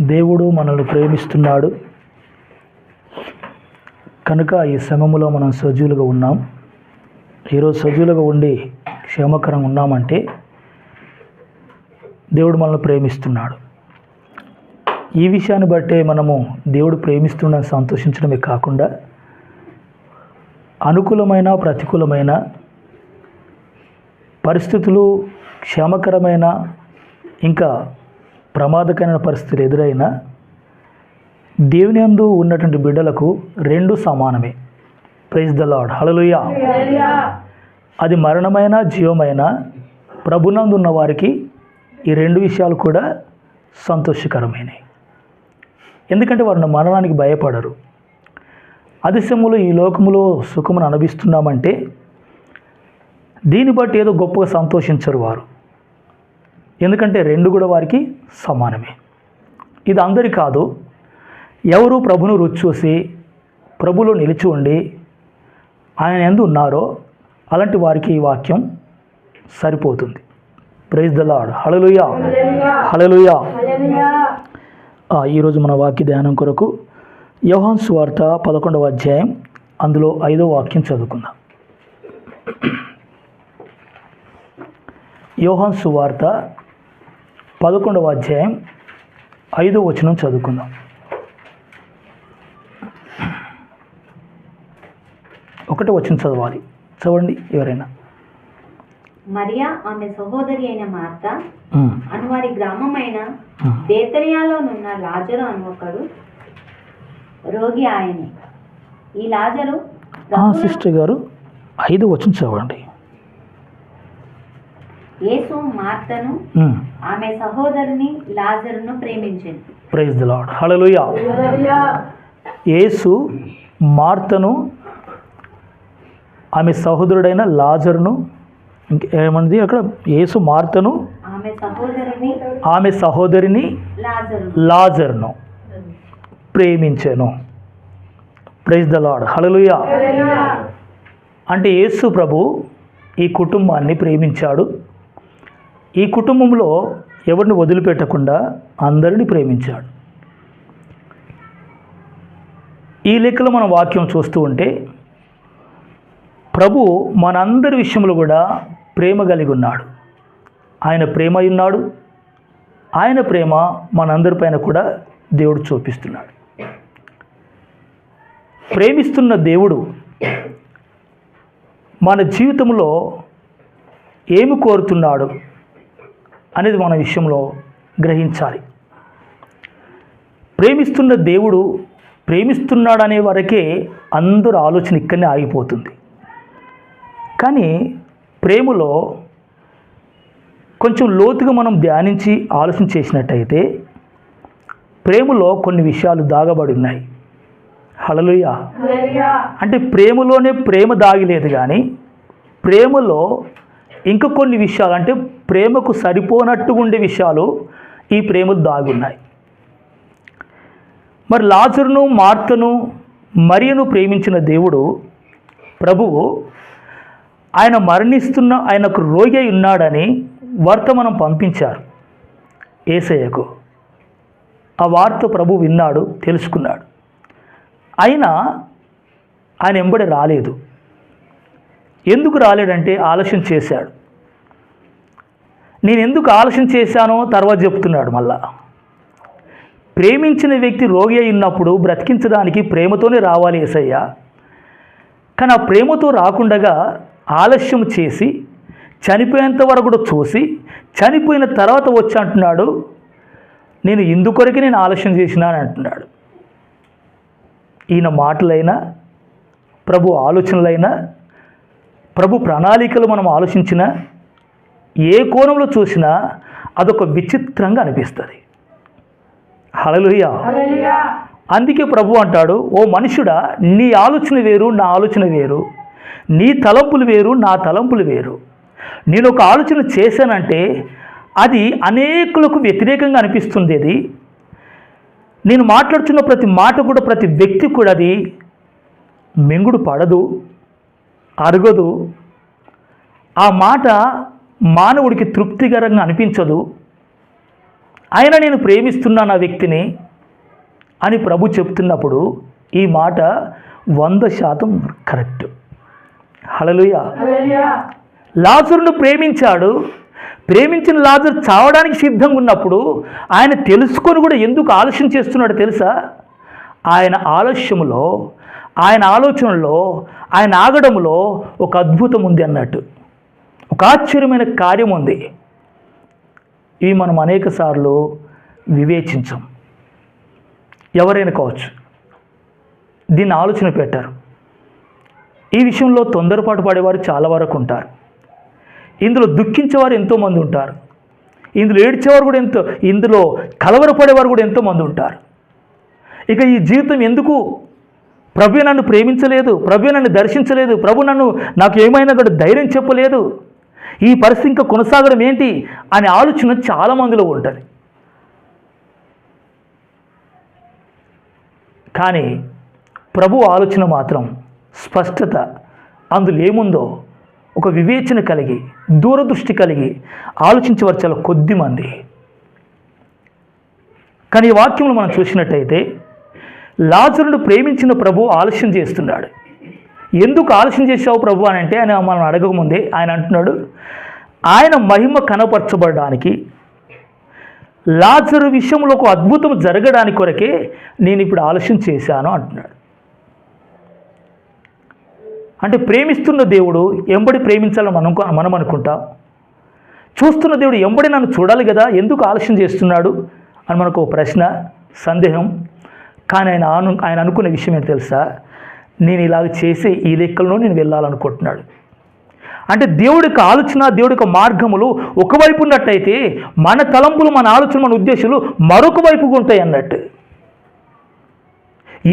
దేవుడు మనల్ని ప్రేమిస్తున్నాడు కనుక ఈ సమయంలో మనం సజీవులుగా ఉన్నాం. ఈరోజు సజీవులుగా ఉండి క్షేమకరంగా ఉన్నామంటే దేవుడు మనల్ని ప్రేమిస్తున్నాడు. ఈ విషయాన్ని బట్టే మనము దేవుడు ప్రేమిస్తున్నాడని సంతోషించడమే కాకుండా అనుకూలమైన ప్రతికూలమైన పరిస్థితులు, క్షేమకరమైన ఇంకా ప్రమాదకరమైన పరిస్థితులు ఎదురైనా దేవుని యందు ఉన్నటువంటి బిడ్డలకు రెండు సమానమే. ప్రైజ్ ద లార్డ్, హల్లెలూయా. అది మరణమైన జీవమైన ప్రభునందు ఉన్న వారికి ఈ రెండు విషయాలు కూడా సంతోషకరమైనవి. ఎందుకంటే వారు మరణానికి భయపడరు. అతిశయములో ఈ లోకములో సుఖమును అనుభవిస్తున్నామంటే దీన్ని బట్టి ఏదో గొప్పగా సంతోషించరు వారు. ఎందుకంటే రెండు కూడా వారికి సమానమే. ఇది అందరి కాదు. ఎవరు ప్రభును రుచి చూసి ప్రభులో నిలిచి ఉండి ఆయన యందు ఉన్నారో అలాంటి వారికి ఈ వాక్యం సరిపోతుంది. ప్రైజ్ ద లార్డ్, హల్లెలూయా, హల్లెలూయా. ఈరోజు మన వాక్య ధ్యానం కొరకు యోహాను సువార్త 11వ అధ్యాయం అందులో 5వ వాక్యం చదువుకుందాం. యోహాను సువార్త 11వ అధ్యాయం 5వ వచనం చదువుకుందాం. ఒకటి వచనం చదవాలి. చదవండి ఎవరైనా. మరియా ఆమె సహోదరి అయిన మార్త అను వారి గ్రామమైన బేతనియాలోనున్న లాజరు అను ఒకడు రోగి ఆయనే. ఈ లాజరు సిస్టర్ గారు 5వ వచనం చదవండి. యేసు మార్తను ఆమె సహోదరుని లాజరును ప్రేమించింది. ప్రైజ్ ది లార్డ్, హల్లెలూయా. యేసు మార్తను ఆమె సహోదరుడైన లాజరును, ఏమన్నది అక్కడ? యేసు మార్తను ఆమె సహోదరిని లాజరును ప్రేమించెను. ప్రైజ్ ద లార్డ్, హల్లెలూయా. అంటే యేసు ప్రభు ఈ కుటుంబాన్ని ప్రేమించాడు. ఈ కుటుంబంలో ఎవరిని వదిలిపెట్టకుండా అందరిని ప్రేమించాడు. ఈ లెక్కలో మనం వాక్యం చూస్తూ ఉంటే ప్రభు మనందరి విషయంలో కూడా ప్రేమ కలిగి ఉన్నాడు. ఆయన ప్రేమ ఉన్నాడు. ఆయన ప్రేమ మనందరిపైన కూడా దేవుడు చూపిస్తున్నాడు. ప్రేమిస్తున్న దేవుడు మన జీవితంలో ఏమి కోరుతున్నాడు అనేది మన విషయంలో గ్రహించాలి. ప్రేమిస్తున్న దేవుడు ప్రేమిస్తున్నాడనే వరకే అందరూ ఆలోచన ఇక్కడనే ఆగిపోతుంది. కానీ ప్రేమలో కొంచెం లోతుగా మనం ధ్యానించి ఆలోచన చేసినట్టయితే ప్రేమలో కొన్ని విషయాలు దాగబడి ఉన్నాయి. హల్లెలూయా. అంటే ప్రేమలోనే ప్రేమ దాగిలేదు, కానీ ప్రేమలో ఇంకా కొన్ని విషయాలు, అంటే ప్రేమకు సరిపోనట్టు ఉండే విషయాలు ఈ ప్రేమలు దాగి ఉన్నాయి. మరి లాజరును, మార్తను, మరియను ప్రేమించిన దేవుడు ప్రభువు ఆయన మరణిస్తున్న, ఆయనకు రోగి అయి ఉన్నాడని వర్తమానం పంపించారు యేసయ్యకు. ఆ వార్త ప్రభు విన్నాడు, తెలుసుకున్నాడు. అయినా ఆయన వెంబడి రాలేదు. ఎందుకు రాలేడంటే ఆలస్యం చేశాడు. నేను ఎందుకు ఆలస్యం చేశానో తర్వాత చెప్తున్నాడు. మళ్ళా ప్రేమించిన వ్యక్తి రోగి అయి ఉన్నప్పుడు బ్రతికించడానికి ప్రేమతోనే రావాలి యేసయ్య. కానీ ఆ ప్రేమతో రాకుండగా ఆలస్యం చేసి చనిపోయేంత వరకు కూడా చూసి చనిపోయిన తర్వాత వచ్చి అంటున్నాడు, నేను ఇందుకొరకే నేను ఆలస్యం చేసినా అని అంటున్నాడు. ఈయన మాటలైనా, ప్రభు ఆలోచనలైనా, ప్రభు ప్రణాళికలు మనం ఆలోచించినా, ఏ కోణంలో చూసినా అదొక విచిత్రంగా అనిపిస్తుంది. హల్లెలూయా. అందుకే ప్రభు అంటాడు, ఓ మనుషుడా, నీ ఆలోచన వేరు, నా ఆలోచన వేరు. నీ తలంపులు వేరు, నా తలంపులు వేరు. నేను ఒక ఆలోచన చేశానంటే అది అనేకులకు వ్యతిరేకంగా అనిపిస్తుంది. అది నేను మాట్లాడుతున్న ప్రతి మాట కూడా, ప్రతి వ్యక్తి కూడా అది మింగుడు పడదు, అరగదు. ఆ మాట మానవుడికి తృప్తికరంగా అనిపించదు. ఆయన నేను ప్రేమిస్తున్నాను ఆ వ్యక్తిని అని ప్రభు చెప్తున్నప్పుడు ఈ మాట 100% కరెక్ట్. హల్లెలూయా. లాజరును ప్రేమించాడు. ప్రేమించిన లాజరు చావడానికి సిద్ధంగా ఉన్నప్పుడు ఆయన తెలుసుకొని కూడా ఎందుకు ఆలస్యం చేస్తున్నాడు తెలుసా? ఆయన ఆలస్యములో, ఆయన ఆలోచనలో, ఆయన ఆగడంలో ఒక అద్భుతం ఉంది అన్నట్టు, ఒక ఆశ్చర్యమైన కార్యం ఉంది. ఇవి మనం అనేక సార్లు వివేచించాం. ఎవరైనా కావచ్చు, దీన్ని ఆలోచన పెట్టారు. ఈ విషయంలో తొందరపాటు పడేవారు చాలా వరకు ఉంటారు. ఇందులో దుఃఖించేవారు ఎంతోమంది ఉంటారు. ఇందులో ఏడ్చేవారు కూడా ఇందులో కలవరపడేవారు కూడా ఎంతోమంది ఉంటారు. ఇక ఈ జీవితం ఎందుకు? ప్రభు నన్ను ప్రేమించలేదు, ప్రభు నన్ను దర్శించలేదు, ప్రభు నాకు ఏమైనా కూడా ధైర్యం చెప్పలేదు, ఈ పరిస్థితి ఇంకా కొనసాగడం ఏంటి అనే ఆలోచన చాలామందిలో ఉంటుంది. కానీ ప్రభు ఆలోచన మాత్రం స్పష్టత, అందులో ఏముందో ఒక వివేచన కలిగి, దూరదృష్టి కలిగి ఆలోచించేవారు చాలా కొద్ది మంది. కానీ ఈ వాక్యంలో మనం చూసినట్టయితే లాజరును ప్రేమించిన ప్రభు ఆలస్యం చేస్తున్నాడు. ఎందుకు ఆలస్యం చేశావు ప్రభు అని అంటే ఆయన మనం అడగకముందే ఆయన అంటున్నాడు, ఆయన మహిమ కనపరచబడడానికి, లాజరు విషయంలో ఒక అద్భుతం జరగడానికి కొరకే నేను ఇప్పుడు ఆలస్యం చేశాను అంటున్నాడు. అంటే ప్రేమిస్తున్న దేవుడు ఎంబడి ప్రేమించాలని మనం అనుకుంటాం. చూస్తున్న దేవుడు ఎంబడి నన్ను చూడాలి కదా, ఎందుకు ఆలస్యం చేస్తున్నాడు అని మనకు ప్రశ్న, సందేహం. కానీ ఆయన అనుకునే విషయం ఏంటి తెలుసా? నేను ఇలాగ చేసే ఈ లెక్కల్లో నేను వెళ్ళాలనుకుంటున్నాడు. అంటే దేవుడికి ఆలోచన, దేవుడికి మార్గములు ఒకవైపు ఉన్నట్టయితే మన తలంపులు, మన ఆలోచన, మన ఉద్దేశాలు మరొక వైపుగా ఉంటాయి అన్నట్టు.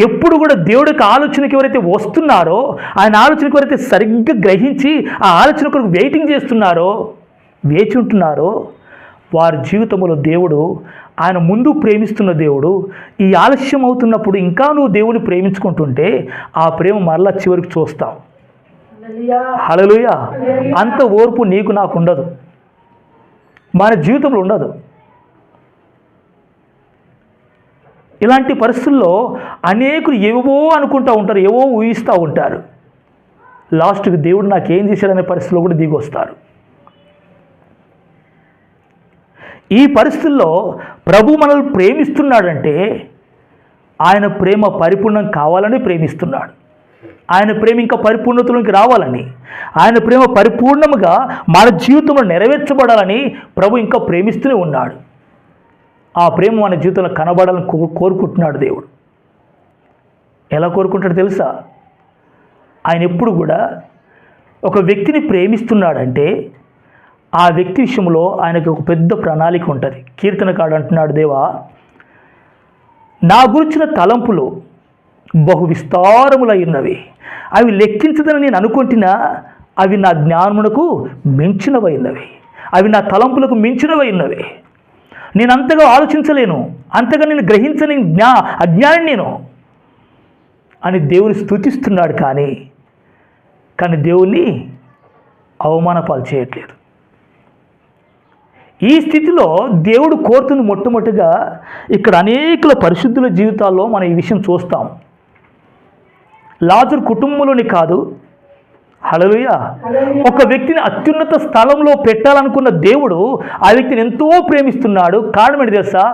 ఎప్పుడు కూడా దేవుడికి ఆలోచనకి ఎవరైతే వస్తున్నారో, ఆయన ఆలోచనకి ఎవరైతే సరిగ్గా గ్రహించి ఆ ఆలోచన కొరకు వెయిటింగ్ చేస్తున్నారో, వేచి ఉంటున్నారో, వారి జీవితంలో దేవుడు, ఆయన ముందు ప్రేమిస్తున్న దేవుడు, ఈ ఆలస్యం అవుతున్నప్పుడు ఇంకా నువ్వు దేవుని ప్రేమించుకుంటుంటే ఆ ప్రేమ మరలా చివరికి చూస్తావు. హల్లెలూయా. అంత ఓర్పు నీకు నాకు ఉండదు, మన జీవితంలో ఉండదు. ఇలాంటి పరిస్థితుల్లో అనేకులు ఏవో అనుకుంటూ ఉంటారు, ఏవో ఊహిస్తూ ఉంటారు. లాస్ట్కి దేవుడు నాకేం చేశాడనే పరిస్థితిలో కూడా దిగి వస్తారు. ఈ పరిస్థితుల్లో ప్రభు మనల్ని ప్రేమిస్తున్నాడంటే ఆయన ప్రేమ పరిపూర్ణం కావాలని ప్రేమిస్తున్నాడు. ఆయన ప్రేమ ఇంకా పరిపూర్ణతలోకి రావాలని, ఆయన ప్రేమ పరిపూర్ణముగా మన జీవితంలో నెరవేర్చబడాలని ప్రభు ఇంకా ప్రేమిస్తూనే ఉన్నాడు. ఆ ప్రేమ మన జీవితంలో కనబడాలని కోరుకుంటున్నాడు దేవుడు. ఎలా కోరుకుంటాడు తెలుసా? ఆయన ఎప్పుడు కూడా ఒక వ్యక్తిని ప్రేమిస్తున్నాడంటే ఆ వ్యక్తి విషయంలో ఆయనకు ఒక పెద్ద ప్రణాళిక ఉంటుంది. కీర్తనకాడు అంటున్నాడు, దేవా నా గురించిన తలంపులు బహు విస్తారములైనవి, అవి లెక్కించదని నేను అనుకుంటున్నా, అవి నా జ్ఞానమునకు మించినవైనవి, అవి నా తలంపులకు మించినవైనవి. నేను అంతగా ఆలోచించలేను, అంతగా నేను గ్రహించని అజ్ఞాని నేను అని దేవుని స్తుతిస్తున్నాడు. కానీ దేవుణ్ణి అవమానపాలు చేయట్లేదు. ఈ స్థితిలో దేవుడు కోరుతుంది మొట్టమొదటిగా, ఇక్కడ అనేకుల పరిశుద్ధుల జీవితాల్లో మనం ఈ విషయం చూస్తాం. లాజరు కుటుంబంలోని కాదు, హల్లెలూయా, ఒక వ్యక్తిని అత్యున్నత స్థలంలో పెట్టాలనుకున్న దేవుడు ఆ వ్యక్తిని ఎంతో ప్రేమిస్తున్నాడు. కారణం ఏంటి తెలుసా?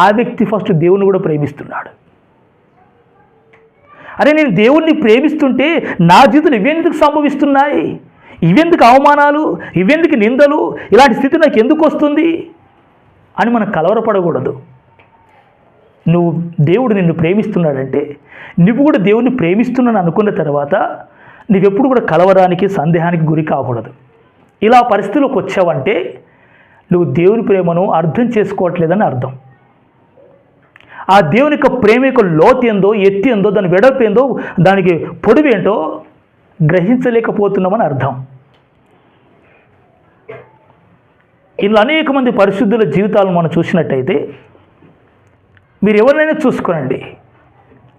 ఆ వ్యక్తి ఫస్ట్ దేవుని కూడా ప్రేమిస్తున్నాడు. అరే నేను దేవుణ్ణి ప్రేమిస్తుంటే నా జీవితంలో ఇవెందుకు సంభవిస్తున్నాయి, ఇవెందుకు అవమానాలు, ఇవెందుకు నిందలు, ఇలాంటి స్థితి నాకు ఎందుకు వస్తుంది అని మనం కలవరపడకూడదు. నువ్వు దేవుడు నిన్ను ప్రేమిస్తున్నాడంటే నువ్వు కూడా దేవుణ్ణి ప్రేమిస్తున్నాను అనుకున్న తర్వాత నువ్వెప్పుడు కూడా కలవరానికి, సందేహానికి గురి కాకూడదు. ఇలా పరిస్థితిలోకి వచ్చావంటే నువ్వు దేవుని ప్రేమను అర్థం చేసుకోవట్లేదని అర్థం. ఆ దేవుని యొక్క ప్రేమ యొక్క లోతు ఏందో, ఎత్తి ఏందో, దాని వెడల్పు ఏందో, దానికి పొడివి ఏంటో గ్రహించలేకపోతున్నామని అర్థం. ఇలా అనేక మంది పరిశుద్ధుల జీవితాలను మనం చూసినట్టయితే మీరు ఎవరినైనా చూసుకోనండి.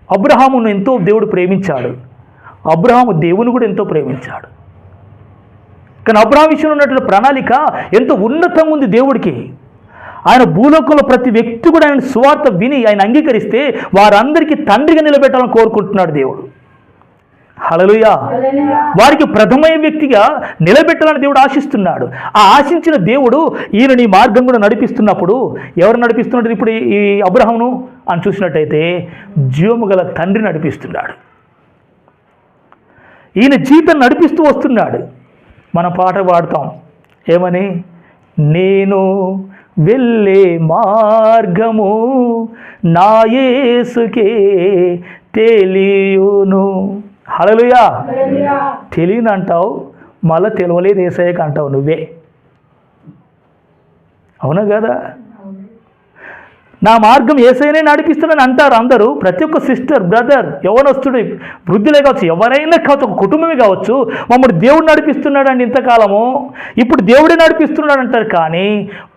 అబ్రహామును ఎంతో దేవుడు ప్రేమించాడు, అబ్రహాము దేవుని కూడా ఎంతో ప్రేమించాడు. కానీ అబ్రహాం విషయంలో ఉన్నటువంటి ప్రణాళిక ఎంతో ఉన్నతంగా ఉంది దేవుడికి. ఆయన భూలోకంలో ప్రతి వ్యక్తి కూడా ఆయన సువార్త విని ఆయన అంగీకరిస్తే వారందరికీ తండ్రిగా నిలబెట్టాలని కోరుకుంటున్నాడు దేవుడు. హల్లెలూయా. వారికి ప్రథమమైన వ్యక్తిగా నిలబెట్టాలని దేవుడు ఆశిస్తున్నాడు. ఆ ఆశించిన దేవుడు ఈయన నీ మార్గం కూడా నడిపిస్తున్నప్పుడు ఎవరు నడిపిస్తున్నాడు ఇప్పుడు ఈ అబ్రహామును అని చూసినట్టయితే జీవము గల తండ్రి నడిపిస్తున్నాడు. ఈయన జీవితం నడిపిస్తూ వస్తున్నాడు. మనం పాట పాడతాం ఏమని, నేను వెళ్ళే మార్గము నా యేసుకే తెలియును. హల్లెలూయా. తెలియను అంటావు, మళ్ళీ తెలియలేదు యేసయ్యకి అంటావు నువ్వే. అవునా కదా? నా మార్గం యేసయ్యనే నడిపిస్తాడని అంటారు అందరూ. ప్రతి ఒక్క సిస్టర్, బ్రదర్, యవ్వనస్తుడు, వృద్ధులే కావచ్చు, ఎవరైనా కావచ్చు, ఒక కుటుంబమే కావచ్చు, మమ్మల్ని దేవుడు నడిపిస్తున్నాడండి ఇంతకాలము, ఇప్పుడు దేవుడే నడిపిస్తున్నాడు అంటారు. కానీ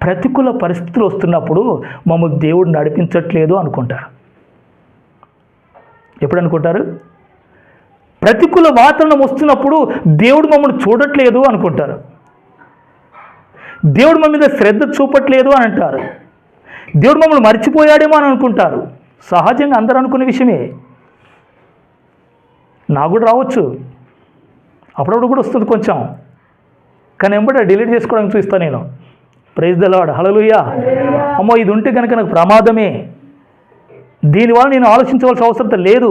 ప్రతికూల పరిస్థితులు వస్తున్నప్పుడు మమ్మల్ని దేవుడు నడిపించట్లేదు అనుకుంటారు. ఎప్పుడు అనుకుంటారు? ప్రతికూల వాతావరణం వస్తున్నప్పుడు దేవుడు మమ్మల్ని చూడట్లేదు అనుకుంటారు. దేవుడు మా మీద శ్రద్ధ చూపట్లేదు అని అంటారు. దేవుడు మమ్మల్ని మర్చిపోయాడేమో అని అనుకుంటారు. సహజంగా అందరూ అనుకునే విషయమే. నాకు కూడా రావచ్చు, అప్పుడప్పుడు కూడా వస్తుంది కొంచెం, కానీ ఎంబడే డిలీట్ చేసుకోవడానికి చూస్తాను నేను. Praise the Lord. హల్లెలూయా. అమ్మో ఇది ఉంటే కనుక నాకు ప్రమాదమే, దీనివల్ల నేను ఆలోచించవలసిన అవసరం లేదు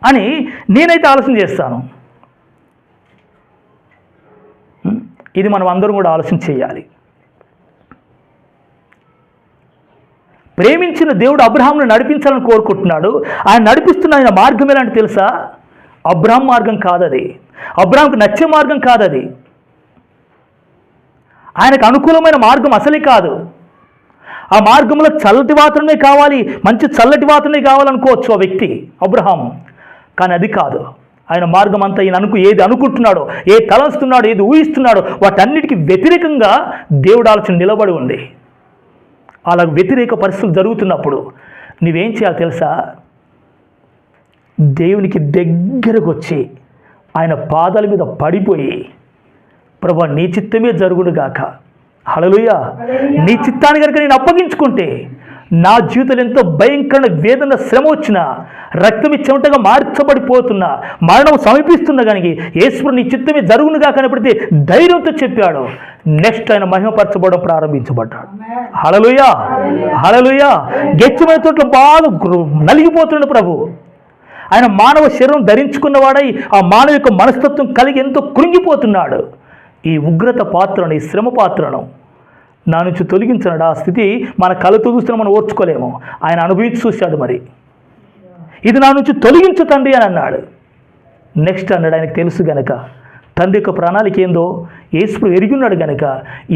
అని నేనైతే ఆలోచన చేస్తాను. ఇది మనం అందరం కూడా ఆలోచన చేయాలి. ప్రేమించిన దేవుడు అబ్రహామును నడిపించాలని కోరుకుంటున్నాడు. ఆయన నడిపిస్తున్న ఆయన మార్గం ఎలాంటి తెలుసా? అబ్రహాం మార్గం కాదది, అబ్రహాంకు నచ్చే మార్గం కాదది, ఆయనకు అనుకూలమైన మార్గం అసలే కాదు. ఆ మార్గంలో చల్లటి వాతావరణమే కావాలి, మంచి చల్లటి వాతావరణమే కావాలనుకోవచ్చు ఆ వ్యక్తి అబ్రహాము. కానీ అది కాదు. ఆయన మార్గం అంతా ఈయన ఏది అనుకుంటున్నాడో, ఏది తలస్తున్నాడో, ఏది ఊహిస్తున్నాడో వాటన్నిటికీ వ్యతిరేకంగా దేవుడు ఆలోచన నిలబడి ఉంది. అలా వ్యతిరేక పరిస్థితులు జరుగుతున్నప్పుడు నువ్వేం చేయాలి తెలుసా? దేవునికి దగ్గరకు వచ్చి ఆయన పాదాల మీద పడిపోయి, ప్రభువా నీ చిత్తమే జరుగునుగాక, హల్లెలూయా, నీ చిత్తాన్ని కనుక నేను అప్పగించుకుంటే నా జీవితంలో ఎంతో భయంకరమైన వేదన, శ్రమ వచ్చినా, రక్తం చెమటగా మార్చబడిపోతున్నా, మరణం సమీపిస్తున్నా కానీ యేసు నీ చిత్తమే జరుగునుగా కనపడితే ధైర్యంతో చెప్పాడు. నెక్స్ట్ ఆయన మహిమపరచబడడం ప్రారంభించబడ్డాడు. హల్లెలూయా. హల్లెలూయా. గెచ్చమైన తోటలో బాగా నలిగిపోతున్నాడు ప్రభు. ఆయన మానవ శరీరం ధరించుకున్నవాడై ఆ మానవ యొక్క మనస్తత్వం కలిగి ఎంతో కృంగిపోతున్నాడు. ఈ ఉగ్రత పాత్రను, ఈ శ్రమ పాత్రను నా నుంచి తొలగించనాడు. ఆ స్థితి మన కళ్ళతో చూస్తే మనం ఓర్చుకోలేము. ఆయన అనుభవించి చూశాడు. మరి ఇది నా నుంచి తొలగించు తండ్రి అని అన్నాడు. నెక్స్ట్ అన్నాడు, ఆయనకు తెలుసు గనక తండ్రి యొక్క ప్రణాళిక ఏందో యేసు ఎరిగి ఉన్నాడు గనక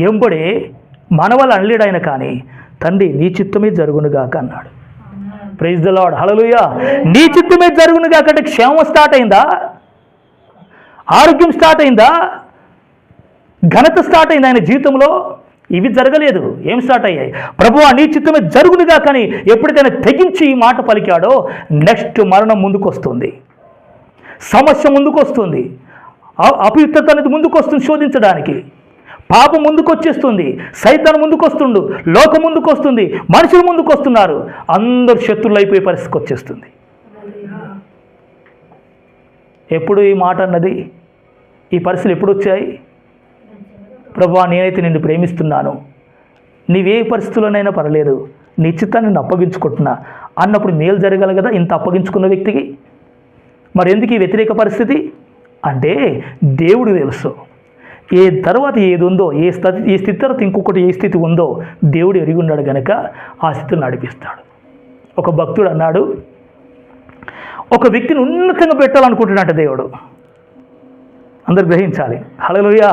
ఎంబడే మన వల్ల అనలేడు ఆయన, కానీ తండ్రి నీ చిత్తమే జరుగునుగాక అన్నాడు. Praise the Lord. హల్లెలూయా. నీ చిత్తమే జరుగునుగాక అంటే క్షేమం స్టార్ట్ అయిందా? ఆరోగ్యం స్టార్ట్ అయిందా? ఘనత స్టార్ట్ అయింది ఆయన జీవితంలో? ఇవి జరగలేదు. ఏం స్టార్ట్ అయ్యాయి? ప్రభువా నీ చిత్తమే జరుగునుగా. కానీ ఎప్పటికైనా తెగించి ఈ మాట పలికాడో నెక్స్ట్ మరణం ముందుకు వస్తుంది, సమస్య ముందుకు వస్తుంది, అపవిత్రత అనేది ముందుకు వస్తుంది శోధించడానికి, పాపం ముందుకు వచ్చేస్తుంది, సైతాన్ ముందుకు వస్తుండు, లోకం ముందుకు వస్తుంది, మనుషులు ముందుకు వస్తున్నారు, అందరు శత్రువులు అయిపోయే పరిస్థితికి వచ్చేస్తుంది. ఎప్పుడు ఈ మాట అన్నది? ఈ పరిస్థితులు ఎప్పుడు వచ్చాయి? ప్రభువా నేనైతే నిన్ను ప్రేమిస్తున్నాను, నీవే పరిస్థితుల్లోనైనా పర్లేదు, నీ చిత్తాన్ని నేను అప్పగించుకుంటున్నా అన్నప్పుడు మేలు జరగాలి కదా ఇంత అప్పగించుకున్న వ్యక్తికి. మరి ఎందుకు ఈ వ్యతిరేక పరిస్థితి అంటే దేవుడు తెలుసు. ఏ తర్వాత ఏది ఉందో, ఈ స్థితి తర్వాత ఇంకొకటి ఏ స్థితి ఉందో దేవుడు ఎరిగి ఉన్నాడు కనుక ఆ స్థితిని నడిపిస్తాడు. ఒక భక్తుడు అన్నాడు, ఒక వ్యక్తిని ఉన్నతంగా పెట్టాలనుకుంటున్నాడు దేవుడు. అందరు గ్రహించాలి. హల్లెలూయా.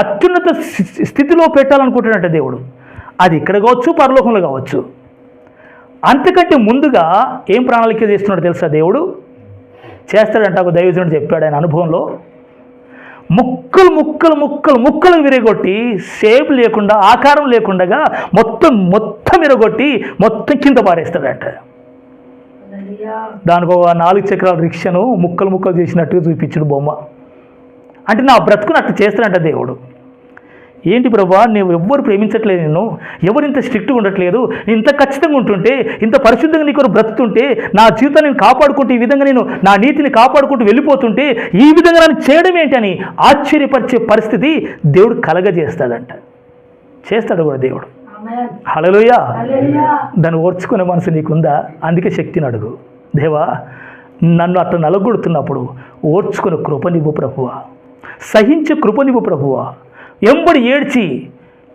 అత్యున్నత స్థితిలో పెట్టాలనుకుంటున్నట్టు దేవుడు. అది ఇక్కడ కావచ్చు, పరలోకంలో కావచ్చు. అంతకంటే ముందుగా ఏం ప్రణాళిక చేస్తున్నాడు తెలుసా? దేవుడు చేస్తాడంట. ఒక దైవజనుడు చెప్పాడు ఆయన అనుభవంలో, ముక్కలు ముక్కలు ముక్కలు ముక్కలు విరగొట్టి, షేప్ లేకుండా, ఆకారం లేకుండా మొత్తం విరగొట్టి మొత్తం కింద పారేస్తాడంట. దానికి ఒక 4 చక్రాల రిక్షను ముక్కలు ముక్కలు చేసినట్టుగా చూపించాడు బొమ్మ. అంటే నా బ్రతుకుని అట్లా చేస్తాడంట దేవుడు. ఏంటి ప్రభా, నువ్వు ఎవ్వరు ప్రేమించట్లేదు, నిన్ను ఎవరు ఇంత స్ట్రిక్ట్గా ఉండట్లేదు, నేను ఇంత ఖచ్చితంగా ఉంటుంటే, ఇంత పరిశుద్ధంగా నీకు బ్రతుకుతుంటే, నా జీవితాన్ని నేను కాపాడుకుంటూ, ఈ విధంగా నేను నా నీతిని కాపాడుకుంటూ వెళ్ళిపోతుంటే, ఈ విధంగా నన్ను చేయడం ఏంటని ఆశ్చర్యపరిచే పరిస్థితి దేవుడు కలగజేస్తాడంట. చేస్తాడు కూడా దేవుడు. హల్లెలూయా. దాన్ని ఓర్చుకునే మనసు నీకుందా? అందుకే శక్తిని అడుగు. దేవా, నన్ను అట్లా నలగొడుతున్నప్పుడు ఓర్చుకునే కృపనివ్వు ప్రభువా, సహించే కృపనివ్వు ప్రభువా. ఎంబడి ఏడ్చి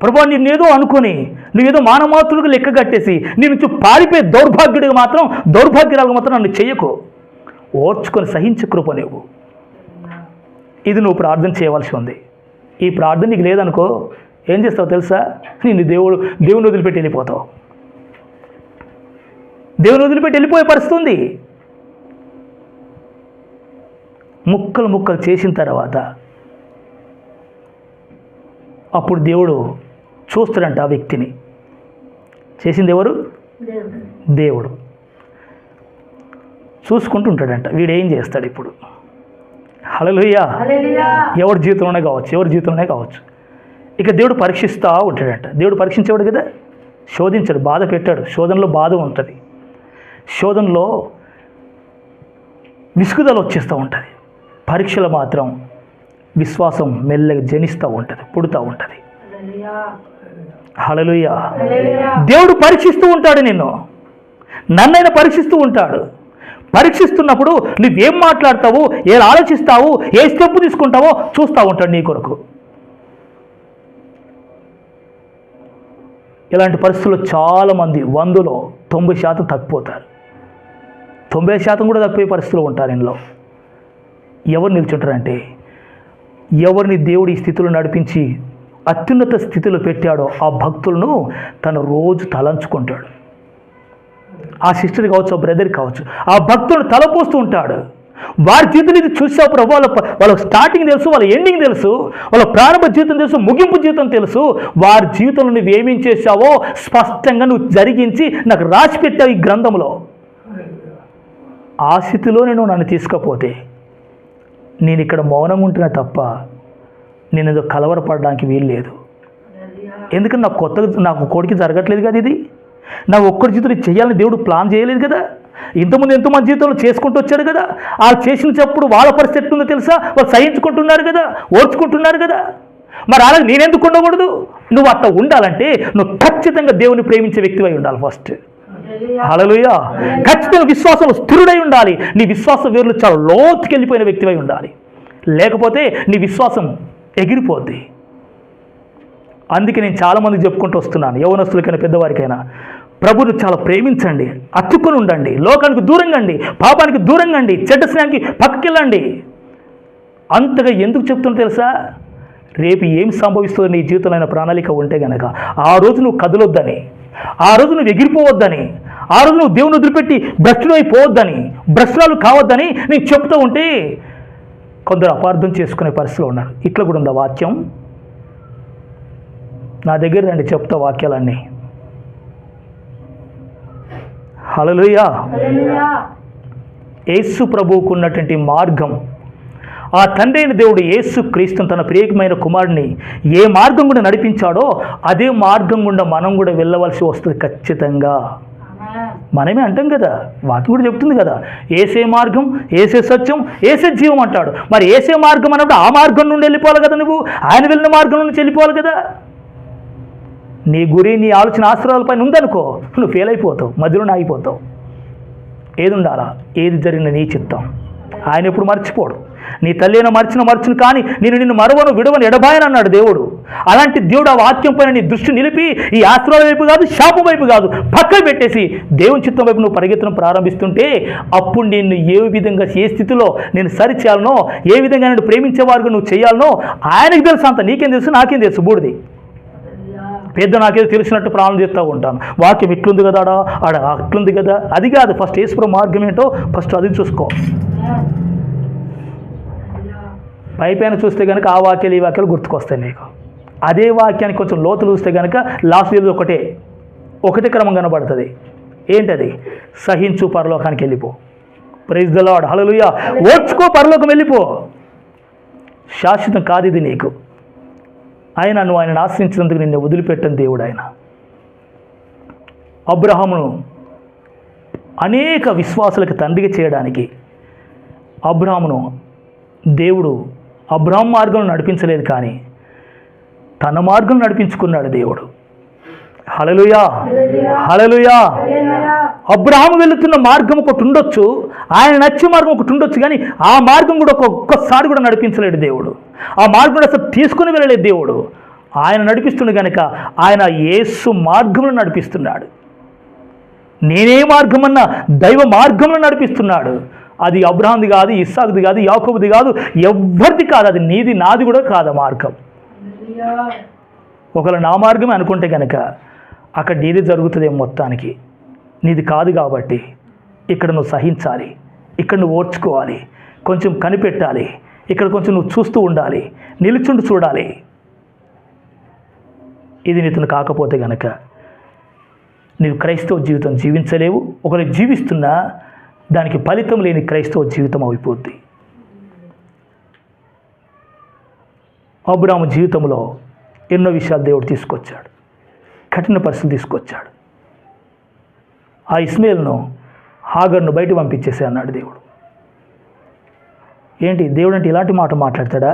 ప్రభా నిన్నేదో అనుకొని నువ్వేదో మానమాతృగా లెక్క కట్టేసి నీ నుంచి పారిపోయే దౌర్భాగ్యుడిగా మాత్రం, దౌర్భాగ్యురాలుగా మాత్రం నన్ను చెయ్యకు. ఓర్చుకొని సహించే కృపనివ్వు. ఇది నువ్వు ప్రార్థన చేయవలసి ఉంది. ఈ ప్రార్థన నీకు లేదనుకో, ఏం చేస్తావు తెలుసా? నిన్ను దేవుని వదిలిపెట్టి వెళ్ళిపోతావు. దేవుని వదిలిపెట్టి వెళ్ళిపోయే పరిస్థితి ఉంది. ముక్కలు ముక్కలు చేసిన తర్వాత అప్పుడు దేవుడు చూస్తాడంట ఆ వ్యక్తిని. చేసింది ఎవరు? దేవుడు చూసుకుంటుంటాడంట. వీడేం చేస్తాడు ఇప్పుడు? హల్లెలూయా. ఎవరి జీవితంలోనే కావచ్చు. ఇక దేవుడు పరీక్షిస్తూ ఉంటాడంట. దేవుడు పరీక్షించేవాడు కదా, శోధించాడు, బాధ పెట్టాడు. శోధనలో బాధ ఉంటుంది, శోధనలో విసుగుదల వచ్చేస్తూ ఉంటుంది. పరీక్షలు మాత్రం విశ్వాసం మెల్లగా జనిస్తూ ఉంటుంది, పుడుతూ ఉంటుంది. హల్లెలూయా. దేవుడు పరీక్షిస్తూ ఉంటాడు నిన్ను, నన్నైనా పరీక్షిస్తూ ఉంటాడు. పరీక్షిస్తున్నప్పుడు నువ్వేం మాట్లాడతావు, ఏ ఆలోచిస్తావు, ఏ స్టెప్ తీసుకుంటావో చూస్తూ ఉంటాడు నీ కొరకు. ఇలాంటి పరిస్థితుల్లో చాలామంది 100లో 90% తప్పిపోతారు. 90% కూడా తప్పిపోయే పరిస్థితులు ఉంటారు. ఇందులో ఎవరు నిల్చుంటారంటే, ఎవరిని దేవుడు ఈ స్థితిలో నడిపించి అత్యున్నత స్థితిలో పెట్టాడో ఆ భక్తులను తను రోజు తలంచుకుంటాడు. ఆ సిస్టర్ కావచ్చు, ఆ బ్రదర్ కావచ్చు, ఆ భక్తులను తలపోస్తూ ఉంటాడు. వారి జీవితం ఇది చూసావు ప్రభు, వాళ్ళ స్టార్టింగ్ తెలుసు, వాళ్ళ ఎండింగ్ తెలుసు, వాళ్ళ ప్రారంభ జీవితం తెలుసు, ముగింపు జీవితం తెలుసు. వారి జీవితంలో నువ్వు ఏమేం చేశావో స్పష్టంగా నువ్వు జరిగించి నాకు రాసి పెట్టావు ఈ గ్రంథంలో. ఆ స్థితిలో నేను నన్ను తీసుకపోతే నేను ఇక్కడ మౌనంగా ఉంటున్నా తప్ప నేను ఏదో కలవరపడడానికి వీలు లేదు. ఎందుకంటే నాకు కోడికి జరగట్లేదు కదా, ఇది నా ఒక్కడి జీవితంలో చేయాలని దేవుడు ప్లాన్ చేయలేదు కదా. ఇంతకుముందు ఎంతోమంది జీవితంలో చేసుకుంటూ వచ్చాడు కదా. వాళ్ళు చేసినప్పుడు వాళ్ళ పరిస్థితి ఎట్లుందో తెలుసా? వాళ్ళు సహించుకుంటున్నారు కదా, ఓర్చుకుంటున్నారు కదా. మరి అలాగే నేనెందుకు ఉండకూడదు? నువ్వు అట్లా ఉండాలంటే నువ్వు ఖచ్చితంగా దేవుని ప్రేమించే వ్యక్తివై ఉండాలి ఫస్ట్. హల్లెలూయా. ఖచ్చితంగా విశ్వాసంలో స్థిరుడై ఉండాలి. నీ విశ్వాస వేర్లు చాలా లోతుకి వెళ్ళిపోయిన వ్యక్తివై ఉండాలి. లేకపోతే నీ విశ్వాసం ఎగిరిపోద్ది. అందుకే నేను చాలామందికి చెప్పుకుంటూ వస్తున్నాను, యవనస్తులకైనా పెద్దవారికైనా, ప్రభుని చాలా ప్రేమించండి, అతుక్కుని ఉండండి, లోకానికి దూరంగా అండి, పాపానికి దూరంగా అండి, చెడ్డ స్నేహానికి పక్కకి వెళ్ళండి. అంతగా ఎందుకు చెప్తున్నా తెలుసా? రేపు ఏం సంభవిస్తుందో నీ జీవితంలో ప్రణాళిక ఉంటే గనక ఆ రోజు నువ్వు కదలొద్దని, ఆ రోజు నువ్వు ఎగిరిపోవద్దని, ఆ రోజు నువ్వు దేవుని వదిలిపెట్టి భ్రష్టులు అయిపోవద్దని, భ్రష్టురాలు కావద్దని నేను చెప్తూ ఉంటే కొందరు అపార్థం చేసుకునే పరిస్థితిలో ఉన్నారు. ఇట్లా కూడా ఉందా వాక్యం? నా దగ్గర రండి, చెప్తా వాక్యాలన్నీ. హల్లెలూయా. యేసు ప్రభువుకు ఉన్నటువంటి మార్గం, ఆ తండ్రి అయిన దేవుడు యేసు క్రీస్తుని తన ప్రియమైన కుమారుడిని ఏ మార్గం గుండా నడిపించాడో అదే మార్గం గుండా మనం కూడా వెళ్ళవలసి వస్తుంది ఖచ్చితంగా. మనమే అంటాం కదా, వాక్యం కూడా చెప్తుంది కదా, ఏసే మార్గం, ఏసే సత్యం, ఏసే జీవం అంటాడు. మరి ఏసే మార్గం అన్నప్పుడు ఆ మార్గం నుండి వెళ్ళిపోవాలి కదా, నువ్వు ఆయన వెళ్ళిన మార్గం నుండి వెళ్ళిపోవాలి కదా. నీ గురి, నీ ఆలోచన ఆశ్రయాలపైన ఉందనుకో, నువ్వు ఫెయిల్ అయిపోతావు, మధ్యలోనే ఆగిపోతావు. ఏది ఉండాలా? ఏది జరిగిన నీ చిత్తం. ఆయన ఎప్పుడు మర్చిపోడు. నీ తల్లి అయినా మర్చును కానీ నిన్ను మరవను విడవను ఎడబాయను అన్నాడు దేవుడు. అలాంటి దేవుడు ఆ వాక్యం పైన నీ దృష్టి నిలిపి ఈ ఆశ్రయాల వైపు కాదు, శాపం వైపు కాదు, పక్కన పెట్టేసి దేవుని చిత్తం వైపు నువ్వు పరిగెత్తడం ప్రారంభిస్తుంటే అప్పుడు నిన్ను ఏ విధంగా, ఏ స్థితిలో నేను సరి చేయాలనో, ఏ విధంగా నేను ప్రేమించేవారుగా నువ్వు చేయాలనో ఆయనకు తెలుసు. అంత నీకేం తెలుసు, నాకేం తెలుసు? బూడిది పెద్ద నాకేదో తెలిసినట్టు ప్రాణం చేస్తూ ఉంటాను. వాక్యం ఇట్లుంది కదా, ఆడ అట్లుంది కదా. అది కాదు, ఫస్ట్ యేసు మార్గం ఏంటో ఫస్ట్ అది చూసుకో. పైపైన చూస్తే కనుక ఆ వాక్యాలు ఈ వాక్యాలు గుర్తుకొస్తాయి నీకు. అదే వాక్యానికి కొంచెం లోతులు చూస్తే కనుక లాస్ట్ ఇయర్ ఒకటే క్రమం కనబడుతుంది. ఏంటది? సహించు, పరలోకానికి వెళ్ళిపో. Praise the Lord. హల్లెలూయా. ఓర్చుకో, పరలోకం వెళ్ళిపో. శాశ్వతం కాదు ఇది నీకు. నువ్వు ఆయనను ఆశ్రయించినందుకు నిన్ను వదిలిపెట్టని దేవుడు ఆయన. అబ్రహామును అనేక విశ్వాసులకు తండ్రిగా చేయడానికి అబ్రహామును దేవుడు అబ్రహాం మార్గంలో నడిపించలేదు, కానీ తన మార్గం నడిపించుకున్నాడు దేవుడు. హల్లెలూయా, హల్లెలూయా. అబ్రహాము వెళుతున్న మార్గం ఒకటి ఉండొచ్చు, ఆయన నచ్చే మార్గం ఒకటి ఉండొచ్చు, కానీ ఆ మార్గం కూడా ఒక్కొక్కసారి కూడా నడిపించలేడు దేవుడు. ఆ మార్గం కూడా అసలు తీసుకుని వెళ్ళలేదు దేవుడు. ఆయన నడిపిస్తుండే కనుక ఆయన యేసు మార్గంలో నడిపిస్తున్నాడు. నేనే మార్గమన్నా దైవ మార్గంలో నడిపిస్తున్నాడు. అది అబ్రహాంది కాదు, ఇస్సాకుది కాదు, యాకోబుది కాదు, ఎవ్వరిది కాదు. అది నీది నాది కూడా కాదు ఆ మార్గం. ఒకవేళ నా మార్గమే అనుకుంటే కనుక అక్కడ నీది జరుగుతుందేమో మొత్తానికి. నీది కాదు కాబట్టి ఇక్కడ నువ్వు సహించాలి, ఇక్కడ నువ్వు ఓర్చుకోవాలి, కొంచెం కనిపెట్టాలి, ఇక్కడ కొంచెం నువ్వు చూస్తూ ఉండాలి, నిలుచుండి చూడాలి. ఇది నీతను కాకపోతే కనుక నీవు క్రైస్తవ జీవితం జీవించలేవు. ఒకవేళ జీవిస్తున్నా దానికి ఫలితం లేని క్రైస్తవ జీవితం అయిపోద్ది. అబ్రాహాము జీవితంలో ఎన్నో విషయాలు దేవుడు తీసుకొచ్చాడు, కఠిన పరిస్థితులు తీసుకొచ్చాడు. ఆ ఇస్మాయిల్ను హాగర్ను బయట పంపించేసే అన్నాడు దేవుడు. ఏంటి దేవుడు అంటే ఇలాంటి మాట మాట్లాడతాడా?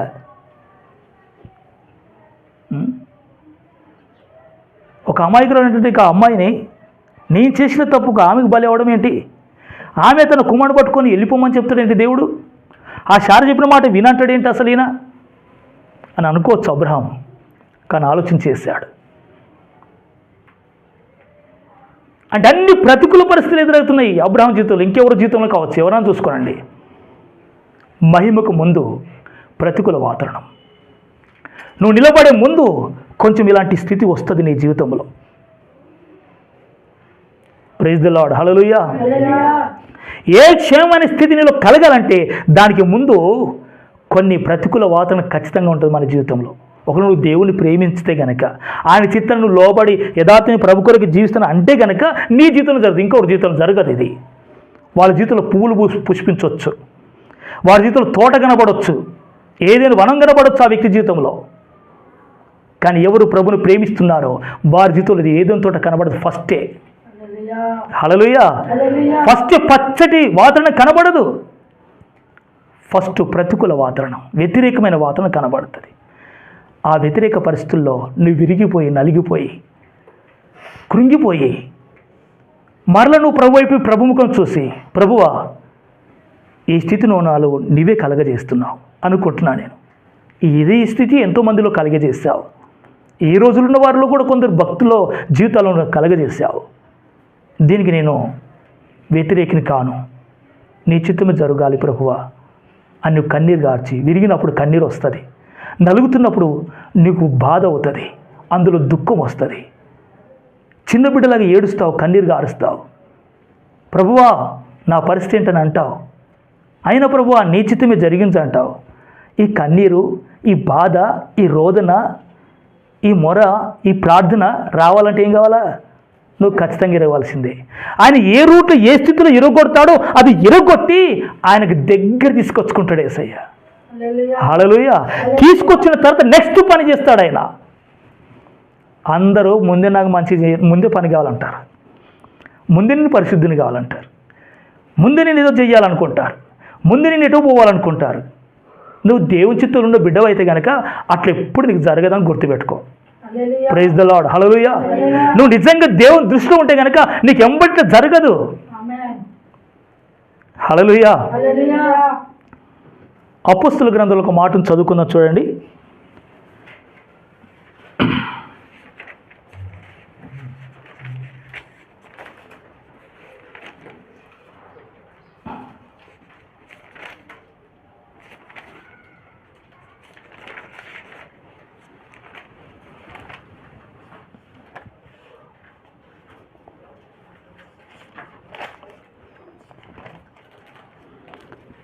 ఒక అమాయకురాలైనటువంటి ఇక అమ్మాయిని నేను చేసిన తప్పుకు ఆమెకు బలి అవ్వడం ఏంటి? ఆమె తన కుమారుడు పట్టుకొని వెళ్ళిపోమని చెప్తాడేంటి దేవుడు? ఆ శార చెప్పిన మాట వినంటాడేంటి అసలు ఈయన అని అనుకోవచ్చు అబ్రహాం. కానీ ఆలోచన చేశాడు. అంటే అన్ని ప్రతికూల పరిస్థితులు ఎదురవుతున్నాయి అబ్రహాం జీవితంలో, ఇంకెవరి జీవితంలో కావచ్చు, ఎవరైనా చూసుకోనండి. మహిమకు ముందు ప్రతికూల వాతావరణం. నువ్వు నిలబడే ముందు కొంచెం ఇలాంటి స్థితి వస్తుంది నీ జీవితంలో. ప్రైజ్ ది లార్డ్, హల్లెలూయా. ఏ క్షేమమైన స్థితి నీలో కలగాలంటే దానికి ముందు కొన్ని ప్రతికూల వాతావరణం ఖచ్చితంగా ఉంటుంది మన జీవితంలో. ఒకరు నువ్వు దేవుని ప్రేమించితే గనక, ఆయన చిత్తాన్ని నువ్వు లోబడి యథార్థమైన ప్రభు కొరకు జీవిస్తున్నా అంటే గనక నీ జీవితంలో జరుగుతుంది, ఇంకొకరి జీవితంలో జరగదు. ఇది వాళ్ళ జీవితంలో పువ్వులు పుష్పించవచ్చు, వారి జీవితంలో తోట కనబడవచ్చు, ఏదైనా వనం కనబడవచ్చు ఆ వ్యక్తి జీవితంలో. కానీ ఎవరు ప్రభుని ప్రేమిస్తున్నారో వారి జీవితంలో ఏదైనా తోట కనబడదు. ఫస్టే హల్లెలూయా, ఫస్ట్ పచ్చటి వాతావరణం కనబడదు. ఫస్ట్ ప్రతికూల వాతావరణం, వ్యతిరేకమైన వాతావరణం కనబడుతుంది. ఆ వ్యతిరేక పరిస్థితుల్లో నువ్వు విరిగిపోయి, నలిగిపోయి, కృంగిపోయి మరల నువ్వు ప్రభు వైపు ప్రభుముఖం చూసి, ప్రభువా ఈ స్థితిలో నాలో నీవే కలగజేస్తున్నావు అనుకుంటున్నా నేను. ఇదే స్థితి ఎంతోమందిలో కలగజేశావు. ఈ రోజులున్న వారిలో కూడా కొందరు భక్తుల జీవితాలను కలగజేశావు. దీనికి నేను వ్యతిరేకిని కాను, నీ చిత్తమే జరగాలి ప్రభువా అని నువ్వు కన్నీరు గార్చి, విరిగినప్పుడు కన్నీరు వస్తుంది, నలుగుతున్నప్పుడు నీకు బాధ అవుతుంది, అందులో దుఃఖం వస్తుంది, చిన్న బిడ్డలాగా ఏడుస్తావు, కన్నీరు గారుస్తావు. ప్రభువా నా పరిస్థితి ఏంటని అంటావు. అయినా ప్రభువా నీ చిత్తమే జరిగించంటావు. ఈ కన్నీరు, ఈ బాధ, ఈ రోదన, ఈ మొర, ఈ ప్రార్థన రావాలంటే ఏం కావాలా? నువ్వు ఖచ్చితంగా ఇరగవలసిందే. ఆయన ఏ రూట్లో ఏ స్థితిలో ఇరగొడతాడో అది ఇరగొట్టి ఆయనకు దగ్గర తీసుకొచ్చుకుంటాడు యేసయ్య. హల్లెలూయా. తీసుకొచ్చిన తర్వాత నెక్స్ట్ పని చేస్తాడు ఆయన. అందరూ ముందే నాకు ముందే పని కావాలంటారు, ముందే నేను పరిశుద్ధిని కావాలంటారు, ముందే నేను ఏదో చెయ్యాలనుకుంటారు, ముందే నేను ఎటు పోవాలనుకుంటారు. నువ్వు దేవుని చిత్తంలో ఉన్న బిడ్డవు అయితే కనుక అట్లా ఎప్పుడు నీకు జరగదని గుర్తుపెట్టుకో. Praise the Lord, hallelujah. నువ్వు నిజంగా దేవుని దృష్టిలో ఉంటే కనుక నీకు ఎంబడితే జరగదు. హల్లెలూయా. అపోస్తల గ్రంథంలో ఒక మాటను చదువుకుందాం చూడండి.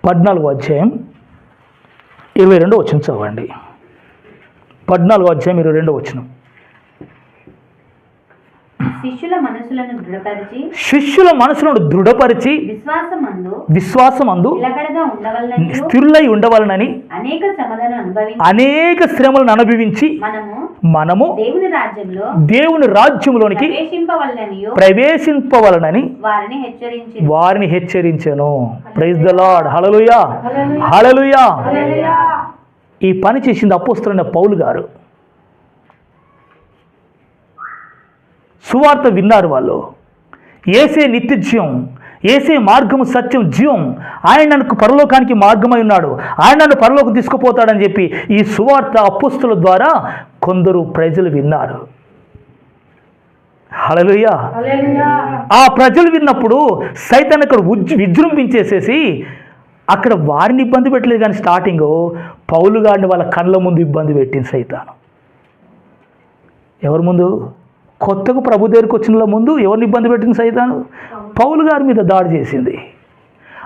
పద్నాలుగో అధ్యాయం 22 వచనం చదవండి. 14వ అధ్యాయం 22వ వచనం. శిష్యుల మనసులను దృఢపరిచి విశ్వాసమందు నిలకడగా ఉండవలనని స్థిరులై ఉండవలనని అనేక శ్రమలను అనుభవించి మనము దేవుని రాజ్యంలోనికి ప్రవేశింపవలనని వారిని హెచ్చరించెను. Praise the Lord. Hallelujah, hallelujah. ఈ పని చేసింది అపోస్తలుడైన పౌలు గారు. సువార్త విన్నారు వాళ్ళు. యేసే నిత్య జీవం, యేసే మార్గము సత్యం జీవం, ఆయన నన్ను పరలోకానికి మార్గమై ఉన్నాడు, ఆయన నన్ను పరలోకం తీసుకుపోతాడని చెప్పి ఈ సువార్త అపోస్తలుల ద్వారా కొందరు ప్రజలు విన్నారు. హల్లెలూయా. ఆ ప్రజలు విన్నప్పుడు సైతాన్ అక్కడ విజృంభించేసేసి అక్కడ వారిని ఇబ్బంది పెట్టలేదు, కానీ స్టార్టింగ్ పౌలు గారిని వాళ్ళ కళ్ళ ముందు ఇబ్బంది పెట్టింది సైతాను. ఎవరి ముందు? కొత్తగా ప్రభు దగ్గరికి వచ్చిన ముందు ఎవరిని ఇబ్బంది పెట్టింది సైతాను? పౌలు గారి మీద దాడి చేసింది.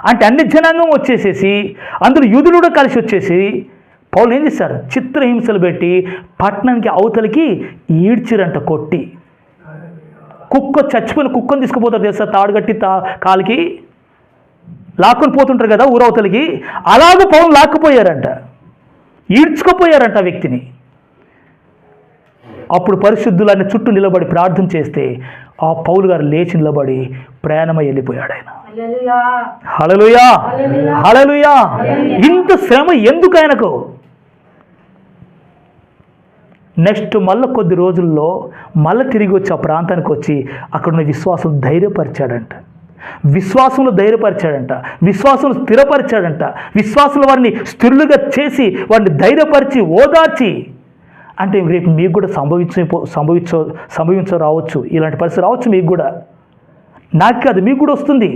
అంటే అన్ని జనాంగం వచ్చేసేసి అందులో యూదులు కూడా కలిసి వచ్చేసి పౌలు ఏం చేశారు? చిత్రహింసలు పెట్టి పట్టణానికి అవతలికి ఈడ్చిరంట కొట్టి. చచ్చిపోయిన కుక్కను తీసుకుపోతారు తెలుసా, తాడు కట్టి కాలికి లాక్కొని పోతుంటారు కదా ఊరవతలికి, అలాగ పౌలు లాక్కుపోయారంట, ఈడ్చుకుపోయారంట ఆ వ్యక్తిని. అప్పుడు పరిశుద్ధులన్నీ చుట్టూ నిలబడి ప్రార్థన చేస్తే ఆ పౌలు గారు లేచి నిలబడి ప్రయాణమై వెళ్ళిపోయాడు ఆయన. హల్లెలూయా, హల్లెలూయా. ఇంత శ్రమ ఎందుకు ఆయనకు? నెక్స్ట్ మళ్ళీ కొద్ది రోజుల్లో మళ్ళీ తిరిగి వచ్చి ఆ ప్రాంతానికి వచ్చి అక్కడున్న విశ్వాసం ధైర్యపరిచాడంట, విశ్వాసంలో ధైర్యపరిచాడంట, విశ్వాసంలో స్థిరపరిచాడంట, విశ్వాసంలో వారిని స్థిరులుగా చేసి వారిని ధైర్యపరిచి ఓదార్చి. అంటే రేపు మీకు కూడా సంభవించ రావచ్చు, ఇలాంటి పరిస్థితి రావచ్చు మీకు కూడా. నాకు కాదు, మీకు కూడా వస్తుంది.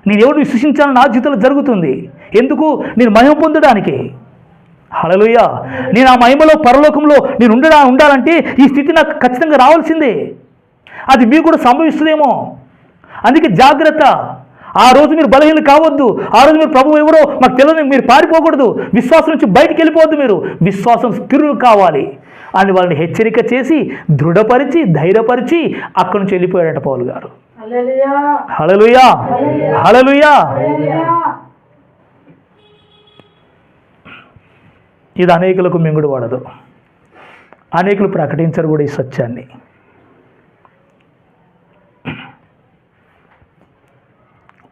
నేను ఎవరు విశ్వసించాలని నా జీవితంలో జరుగుతుంది. ఎందుకు? నేను మహిమ పొందడానికి. హల్లెలూయా. నేను ఆ మహిమలో పరలోకంలో నేను ఉండాలంటే ఈ స్థితి నాకు ఖచ్చితంగా రావాల్సిందే. అది మీకు కూడా సంభవిస్తుందేమో. అందుకే జాగ్రత్త. ఆ రోజు మీరు బలహీనలు కావద్దు. ఆ రోజు మీరు ప్రభు ఎవరో మాకు తెలియని మీరు పారిపోకూడదు. విశ్వాసం నుంచి బయటికి వెళ్ళిపోవద్దు. మీరు విశ్వాసం స్థిరులు కావాలి అని వాళ్ళని హెచ్చరిక చేసి దృఢపరిచి ధైర్యపరిచి అక్కడి నుంచి వెళ్ళిపోయాడట పౌలు గారు. హల్లెలూయా, హల్లెలూయా. ఇది అనేకులకు మింగుడు పడదు. అనేకులు ప్రకటించరు కూడా ఈ సత్యాన్ని.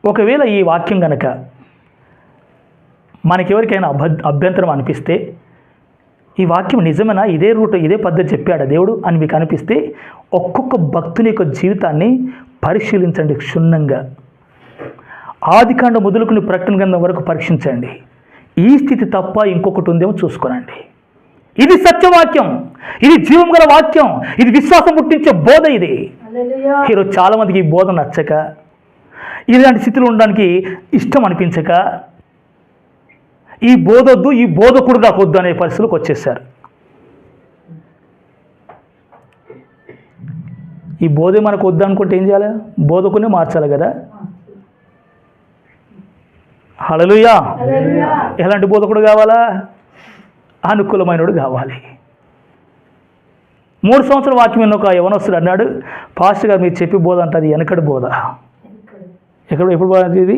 ఒకవేళ ఈ వాక్యం కనుక మనకెవరికైనా అభ్యంతరం అనిపిస్తే, ఈ వాక్యం నిజమేనా, ఇదే రూట్ ఇదే పద్ధతి చెప్పాడా దేవుడు అని మీకు అనిపిస్తే ఒక్కొక్క భక్తుని యొక్క జీవితాన్ని పరిశీలించండి క్షుణ్ణంగా. ఆదికాండం మొదలుకుని ప్రకటన గ్రంథం వరకు పరీక్షించండి. ఈ స్థితి తప్ప ఇంకొకటి ఉందేమో చూసుకోనండి. ఇది సత్యవాక్యం, ఇది జీవం గల వాక్యం, ఇది విశ్వాసం పుట్టించే బోధ. ఇది ఈరోజు చాలామందికి ఈ బోధ నచ్చక, ఇలాంటి స్థితిలో ఉండడానికి ఇష్టం అనిపించక, ఈ బోధొద్దు, ఈ బోధకుడు నాకు వద్దు అనే పరిస్థితులకు వచ్చేసారు. ఈ బోధే మనకు వద్దు అనుకుంటే ఏం చేయాలి? బోధకునే మార్చాలి కదా. హల్లెలూయా. ఎలాంటి బోధకుడు కావాలా? అనుకూలమైనడు కావాలి. 3 సంవత్సరాల వాక్యం విన్న ఒక యవనస్తుడు అన్నాడు, పాస్టర్ గారు మీరు చెప్పి బోధ అంటే అది వెనకటి బోధ. ఎప్పుడు బోధ ఇది?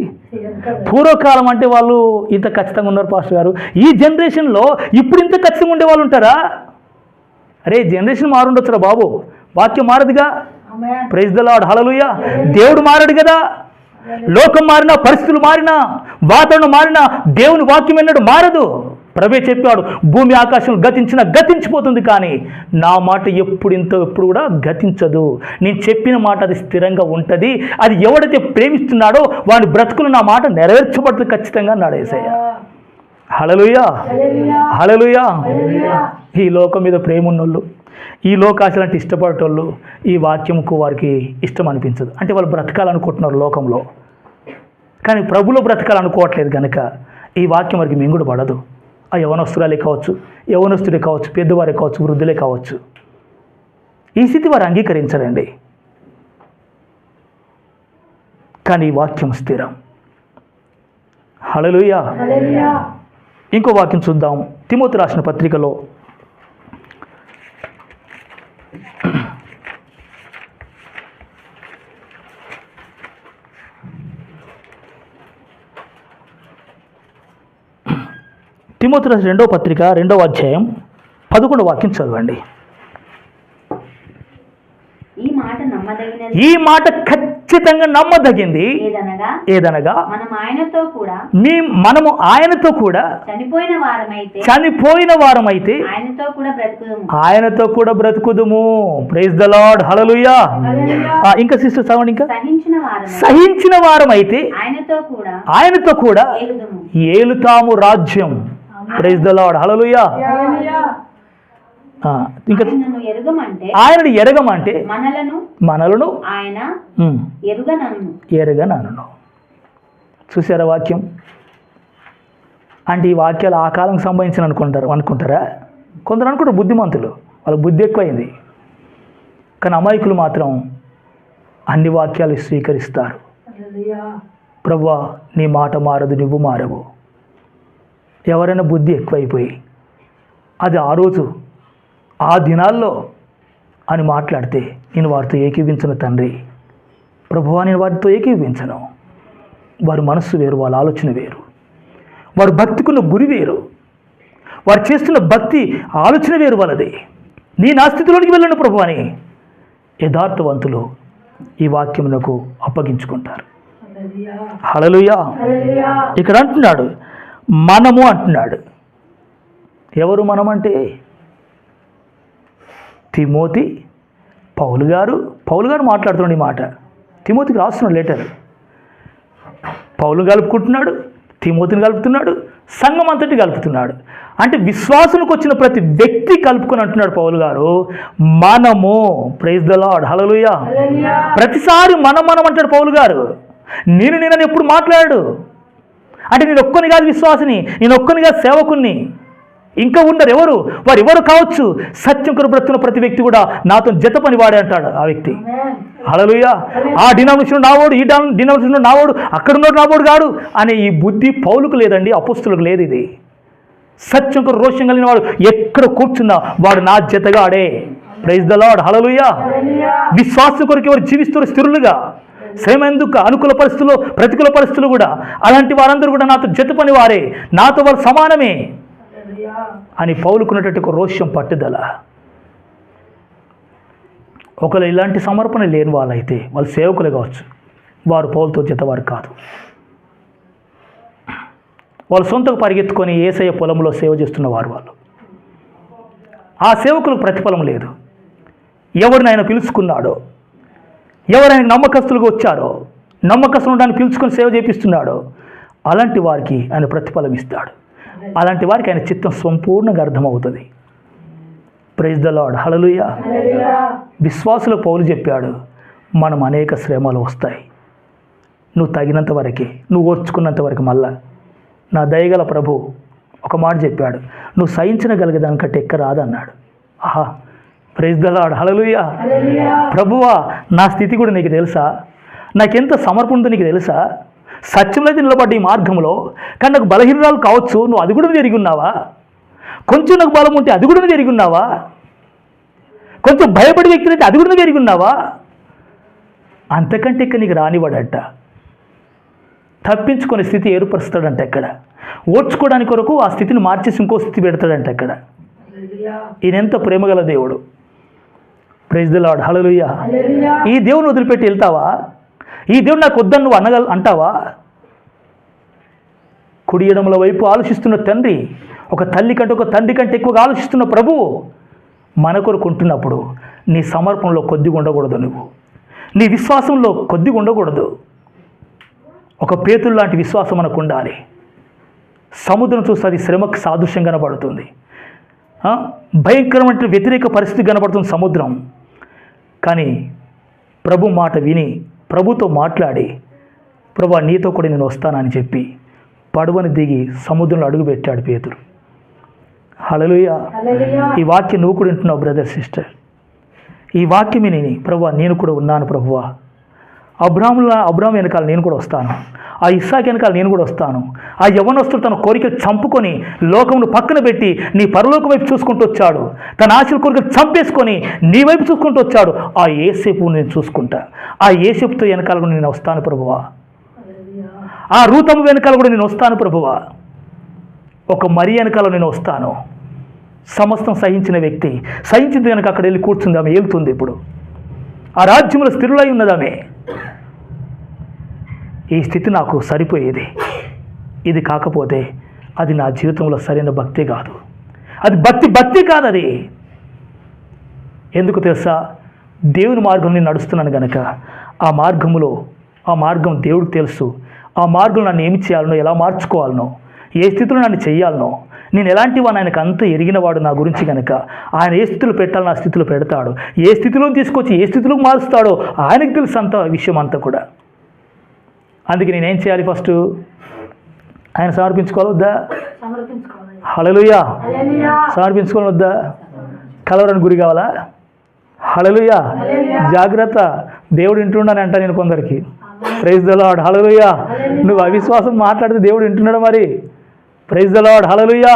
పూర్వకాలం అంటే వాళ్ళు ఇంత ఖచ్చితంగా ఉన్నారు పాస్టర్ గారు. ఈ జనరేషన్లో ఇప్పుడు ఇంత ఖచ్చితంగా ఉండే వాళ్ళు ఉంటారా? అరే జనరేషన్ మారుండొచ్చురా బాబు, వాక్యం మారదుగా. Praise the Lord. హల్లెలూయా. దేవుడు మారడు కదా. లోకం మారినా, పరిస్థితులు మారినా, వాతావరణం మారినా దేవుని వాక్యం ఎన్నడూ మారదు. ప్రభే చెప్పాడు, భూమి ఆకాశం గతించిపోతుంది, కానీ నా మాట ఎప్పుడు కూడా గతించదు. నేను చెప్పిన మాట అది స్థిరంగా ఉంటుంది. అది ఎవడైతే ప్రేమిస్తున్నాడో వాడి బ్రతుకులు నా మాట నెరవేర్చబడుతుంది ఖచ్చితంగా అన్నాడు యేసయ్య. హల్లెలూయా, హల్లెలూయా. ఈ లోకం మీద ప్రేమ ఉన్నోళ్ళు, ఈ లోకాశలంటే ఇష్టపడేటోళ్ళు ఈ వాక్యంకు వారికి ఇష్టం అనిపించదు. అంటే వాళ్ళు బ్రతకాలనుకుంటున్నారు లోకంలో, కానీ ప్రభులో బ్రతకాలనుకోవట్లేదు కనుక ఈ వాక్యం వారికి మింగుడు పడదు. ఆ యవనస్తురాలే కావచ్చు, యవనస్తుడే కావచ్చు, పెద్దవారే కావచ్చు, వృద్ధులే కావచ్చు, ఈ స్థితి వారు అంగీకరించరండి. కానీ ఈ వాక్యం స్థిరం. హల్లెలూయా. ఇంకో వాక్యం చూద్దాం. తిమోతి రాసిన పత్రికలో 1 తిమోతి రాసిన 2వ పత్రిక 2వ అధ్యాయం 11వ వాక్యం చదవండి. ఈ మాట నమ్మదగినది. ఈ మాట ఖచ్చితంగా నమ్మదగింది. ఏదనగా మనము ఆయనతో కూడా చనిపోయిన వారమైతే ఆయనతో కూడా బ్రతుకుదుము. Praise the Lord. హల్లెలూయా. ఇంకా సిస్టర్ చదవండి. ఇంకా సహించిన వారమైతే ఆయనతో కూడా ఏలుతాము రాజ్యం. Praise the Lord. హల్లెలూయా. ఇంకా ఆయనను ఎరగమంటే మనలను ఆయన ఎరగనను. చూసారా వాక్యం? అంటే ఈ వాక్యాలు ఆ కాలం సంబంధించిన అనుకుంటారా? కొందరు అనుకుంటారు బుద్ధిమంతులు, వాళ్ళ బుద్ధి ఎక్కువైంది. కానీ అమాయకులు మాత్రం అన్ని వాక్యాలు స్వీకరిస్తారు. ప్రభువా, నీ మాట మారదు, నువ్వు మారవు. ఎవరైనా బుద్ధి ఎక్కువైపోయి అది ఆ రోజు ఆ దినాల్లో అని మాట్లాడితే నేను వారితో ఏకీవించను తండ్రి. ప్రభువా, నేను వారితో ఏకీవించను. వారి మనస్సు వేరు, వాళ్ళ ఆలోచన వేరు, వారు భక్తికున్న గురి వేరు, వారు చేస్తున్న భక్తి ఆలోచన వేరు వాళ్ళది. నీ నా స్థితిలోనికి వెళ్ళను ప్రభు అని యథార్థవంతులు ఈ వాక్యమునకు అప్పగించుకుంటారు. హల్లెలూయా. ఇక్కడ అంటున్నాడు మనము అంటున్నాడు. ఎవరు మనం అంటే? తిమోతి, పౌలు గారు మాట్లాడుతున్నాడు ఈ మాట. తిమోతికి రాస్తున్నాడు లెటర్. పౌలు కలుపుకుంటున్నాడు, తిమోతిని కలుపుతున్నాడు, సంఘం అంతటి కలుపుతున్నాడు. అంటే విశ్వాసులకు వచ్చిన ప్రతి వ్యక్తి కలుపుకొని అంటున్నాడు పౌలు గారు మనము. Praise the Lord. హల్లెలూయా. ప్రతిసారి మనం అంటాడు పౌలు గారు. నేనని ఎప్పుడు మాట్లాడాడు అంటే నేను ఒక్కని కాదు విశ్వాసిని, నేను ఒక్కని కాదు సేవకుని, ఇంకా ఉండరు ఎవరు, వారు ఎవరు కావచ్చు. సత్యం కొరకు బ్రతుకున్న ప్రతి వ్యక్తి కూడా నాతో జత పని వాడే అంటాడు ఆ వ్యక్తి. హల్లెలూయా. ఆ డినామినేషన్ నావోడు, ఈ డినామినేషన్ నావోడు, అక్కడున్నాడు నావోడు కాడు అనే ఈ బుద్ధి పౌలుకు లేదండి, అపోస్తులకు లేదు. ఇది సత్యం కొరకు రోషం కలిగిన వాడు ఎక్కడ కూర్చున్నా వాడు నా జతగాడే. Praise the Lord. హల్లెలూయా. విశ్వాసం కొరకు ఎవరు జీవిస్తారు స్థిరులుగా, శ్రమ ఎందుకు, అనుకూల పరిస్థితుల్లో ప్రతికూల పరిస్థితులు కూడా అలాంటి వారందరూ కూడా నాతో జత పని వారే, నాతో వారు సమానమే అని పౌలుకున్నటువంటి ఒక రోషం, పట్టుదల. ఒకవేళ ఇలాంటి సమర్పణ లేని వాళ్ళైతే వాళ్ళు సేవకులే కావచ్చు, వారు పౌలుతో జతవారు కాదు. వాళ్ళు సొంతకు పరిగెత్తుకొని యేసయ్య పొలంలో సేవ చేస్తున్నవారు వాళ్ళు. ఆ సేవకులకు ప్రతిఫలం లేదు. ఎవరిని ఆయన పిలుచుకున్నాడో, ఎవరైనా నమ్మకస్తులుగా వచ్చారో, నమ్మకస్తులు దాన్ని పిలుచుకొని సేవ చేపిస్తున్నాడో అలాంటి వారికి ఆయన ప్రతిఫలం ఇస్తాడు. అలాంటి వారికి ఆయన చిత్తం సంపూర్ణంగా అర్థమవుతుంది. Praise the Lord. హల్లెలూయా. విశ్వాసులకు పౌలు చెప్పాడు మనం అనేక శ్రమలు వస్తాయి, నువ్వు తగినంత వరకే, నువ్వు ఓర్చుకున్నంత వరకు. మళ్ళా నా దయగల ప్రభు ఒక మాట చెప్పాడు, నువ్వు సహించగలిగేదానికంటే ఎక్క రాదన్నాడు. ఆహా. Praise the Lord. హల్లెలూయా. ప్రభువా, నా స్థితి కూడా నీకు తెలుసా, నాకెంత సమర్పణ ఉందో నీకు తెలుసా. సత్యంలో అయితే నిలబడ్డ ఈ మార్గంలో, కానీ నాకు బలహీనరాలు కావచ్చు, నువ్వు అది కూడా జరిగి ఉన్నావా. కొంచెం నాకు బలం ఉంటే అది కూడా జరిగి ఉన్నావా. కొంచెం భయపడే వ్యక్తులు అయితే అది కూడా జరిగి ఉన్నావా. అంతకంటే ఇక్కడ నీకు రానివాడంట. తప్పించుకునే స్థితి ఏర్పరుస్తాడంట. ఎక్కడ ఓర్చుకోవడానికి కొరకు ఆ స్థితిని మార్చేసి ఇంకో స్థితి పెడతాడంట. ఎక్కడ ఈయనెంత ప్రేమగల దేవుడు. Praise the Lord. హల్లెలూయా. ఈ దేవుని వదిలిపెట్టి వెళ్తావా? ఈ దేవుడు నాకు వద్దని నువ్వు అంటావా? కుడి ఎడమల వైపు ఆలోచిస్తున్న తండ్రి, ఒక తల్లి కంటే ఒక తండ్రి కంటే ఎక్కువగా ఆలోచిస్తున్న ప్రభువు మన కొరకు ఉంటున్నప్పుడు నీ సమర్పణలో కొద్దిగా ఉండకూడదు, నువ్వు నీ విశ్వాసంలో కొద్దిగా ఉండకూడదు. ఒక పేతురు లాంటి విశ్వాసం మనకు ఉండాలి. సముద్రం చూస్తే అది శ్రమకు సాదృశ్యం కనబడుతుంది, భయంకరమైన వ్యతిరేక పరిస్థితి కనబడుతుంది సముద్రం. కానీ ప్రభు మాట విని ప్రభుతో మాట్లాడి, ప్రభు నీతో కూడా నేను వస్తానని చెప్పి పడవని దిగి సముద్రంలో అడుగుపెట్టాడు పేతురు. హల్లెలూయా. ఈ వాక్యం నువ్వు కూడా వింటున్నావు బ్రదర్, సిస్టర్. ఈ వాక్యం విని ప్రభు నేను కూడా ఉన్నాను ప్రభువా, అబ్రాహాం వెనకాల నేను కూడా వస్తాను, ఆ ఇస్సాకు వెనకాల నేను కూడా వస్తాను. ఆ యవ్వనస్తుడు తన కోరికలు చంపుకొని లోకమును పక్కన పెట్టి నీ పరలోకం వైపు చూసుకుంటూ వచ్చాడు. తన ఆశల కోరికలు చంపేసుకొని నీ వైపు చూసుకుంటూ వచ్చాడు. ఆ యేసేపు నేను చూసుకుంటా, ఆ యేసేపుతో వెనకాల కూడా నేను వస్తాను ప్రభువా, ఆ రూతము వెనకాల కూడా నేను వస్తాను ప్రభువా. ఒక మరి వెనకాల నేను వస్తాను. సమస్తం సహించిన వ్యక్తి, సహించింది కనుక అక్కడ వెళ్ళి కూర్చుంది, ఆమె ఏలుతుంది. ఇప్పుడు ఆ రాజ్యంలో స్థిరులై ఉన్నది ఆమె. ఈ స్థితి నాకు సరిపోయేది. ఇది కాకపోతే అది నా జీవితంలో సరైన భక్తి కాదు. అది భక్తి కాదు అది. ఎందుకు తెలుసా? దేవుని మార్గంలో నేను నడుస్తున్నాను కనుక ఆ మార్గం దేవుడికి తెలుసు. ఆ మార్గం నన్ను ఏమి చేయాలనో, ఎలా మార్చుకోవాలనో, ఏ స్థితిలో నన్ను చెయ్యాలనో, నేను ఎలాంటి వాడిని ఆయనకు అంత ఎరిగినవాడు నా గురించి కనుక ఆయన ఏ స్థితిలో పెట్టాలో నా స్థితిలో పెడతాడు. ఏ స్థితిలో తీసుకొచ్చి ఏ స్థితిలో మారుస్తాడో ఆయనకు తెలుసు అంత విషయం అంతా కూడా. అందుకే నేనేం చేయాలి? ఫస్ట్ ఆయన సమర్పించుకోవాలొద్దా? హల్లెలూయా. సమర్పించుకోవాలొద్దా? కలవరానికి గురి కావాలా? హల్లెలూయా. జాగ్రత్త, దేవుడు వింటున్నాను అంట నేను కొందరికి. Praise the Lord. హల్లెలూయా. నువ్వు అవిశ్వాసం మాట్లాడితే దేవుడు వింటున్నాడు మరి. Praise the Lord. హల్లెలూయా.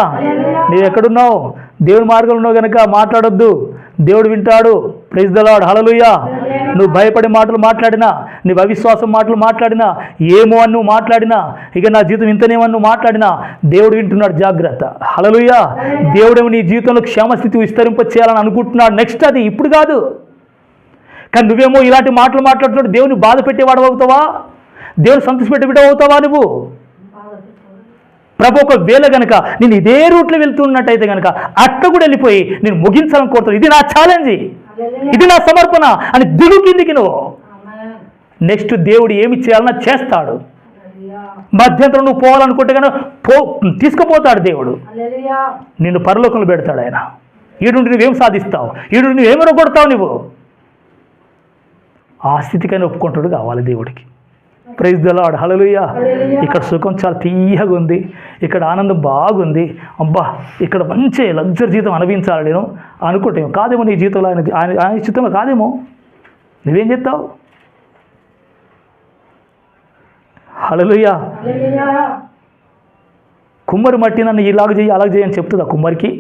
నువ్వు ఎక్కడున్నావు? దేవుని మార్గంలో ఉన్నావు కనుక మాట్లాడొద్దు, దేవుడు వింటాడు. Praise the Lord. హల్లెలూయా. నువ్వు భయపడే మాటలు మాట్లాడినా, నువ్వు అవిశ్వాసం మాటలు మాట్లాడినా, ఏమో అని నువ్వు మాట్లాడినా, ఇక నా జీవితం ఇంతనేమని నువ్వు మాట్లాడినా దేవుడు వింటున్నాడు. జాగ్రత్త. హల్లెలూయా. దేవుడేమో నీ జీవితంలో క్షేమస్థితి విస్తరింప చేయాలని అనుకుంటున్నాడు. నెక్స్ట్ అది ఇప్పుడు కాదు. కానీ నువ్వేమో ఇలాంటి మాటలు మాట్లాడుతున్నాడు, దేవుని బాధ పెట్టేవాడు అవుతావా? దేవుని సంతోష పెట్టే అవుతావా నువ్వు? ప్రభు ఒకవేళ కనుక నేను ఇదే రూట్లో వెళ్తున్నట్టయితే కనుక అట్ట కూడా వెళ్ళిపోయి నేను ముగించాలని కోరుతాను. ఇది నా ఛాలెంజ్, ఇది నా సమర్పణ అని దిగు కిందికి నువ్వు. నెక్స్ట్ దేవుడు ఏమి చేయాలన్నా చేస్తాడు. మధ్యంతరం నువ్వు పోవాలనుకుంటే కనుక తీసుకుపోతాడు దేవుడు. నిన్ను పరలోకంలో పెడతాడు ఆయన. ఈడుండి నువ్వేం సాధిస్తావు, ఈడుండి నువ్వేమైనా కొడతావు నువ్వు. ఆ స్థితికైనా ఒప్పుకుంటాడు కావాలి దేవుడికి. Praise the Lord. హల్లెలూయా. ఇక్కడ సుఖం చాలా తీయగా ఉంది, ఇక్కడ ఆనందం బాగుంది. అబ్బా, ఇక్కడ మంచి లగ్జరీ జీవితం అనుభవించాలి నేను అనుకుంటేమో కాదేమో నీ జీవితంలో ఆయన జీవితంలో కాదేమో. నువ్వేం చెప్తావు? హల్లెలూయా. కుమ్మరి మట్టి నన్ను ఇలాగ చేయి అలాగ చేయి అని చెప్తుందా కుమ్మరికి?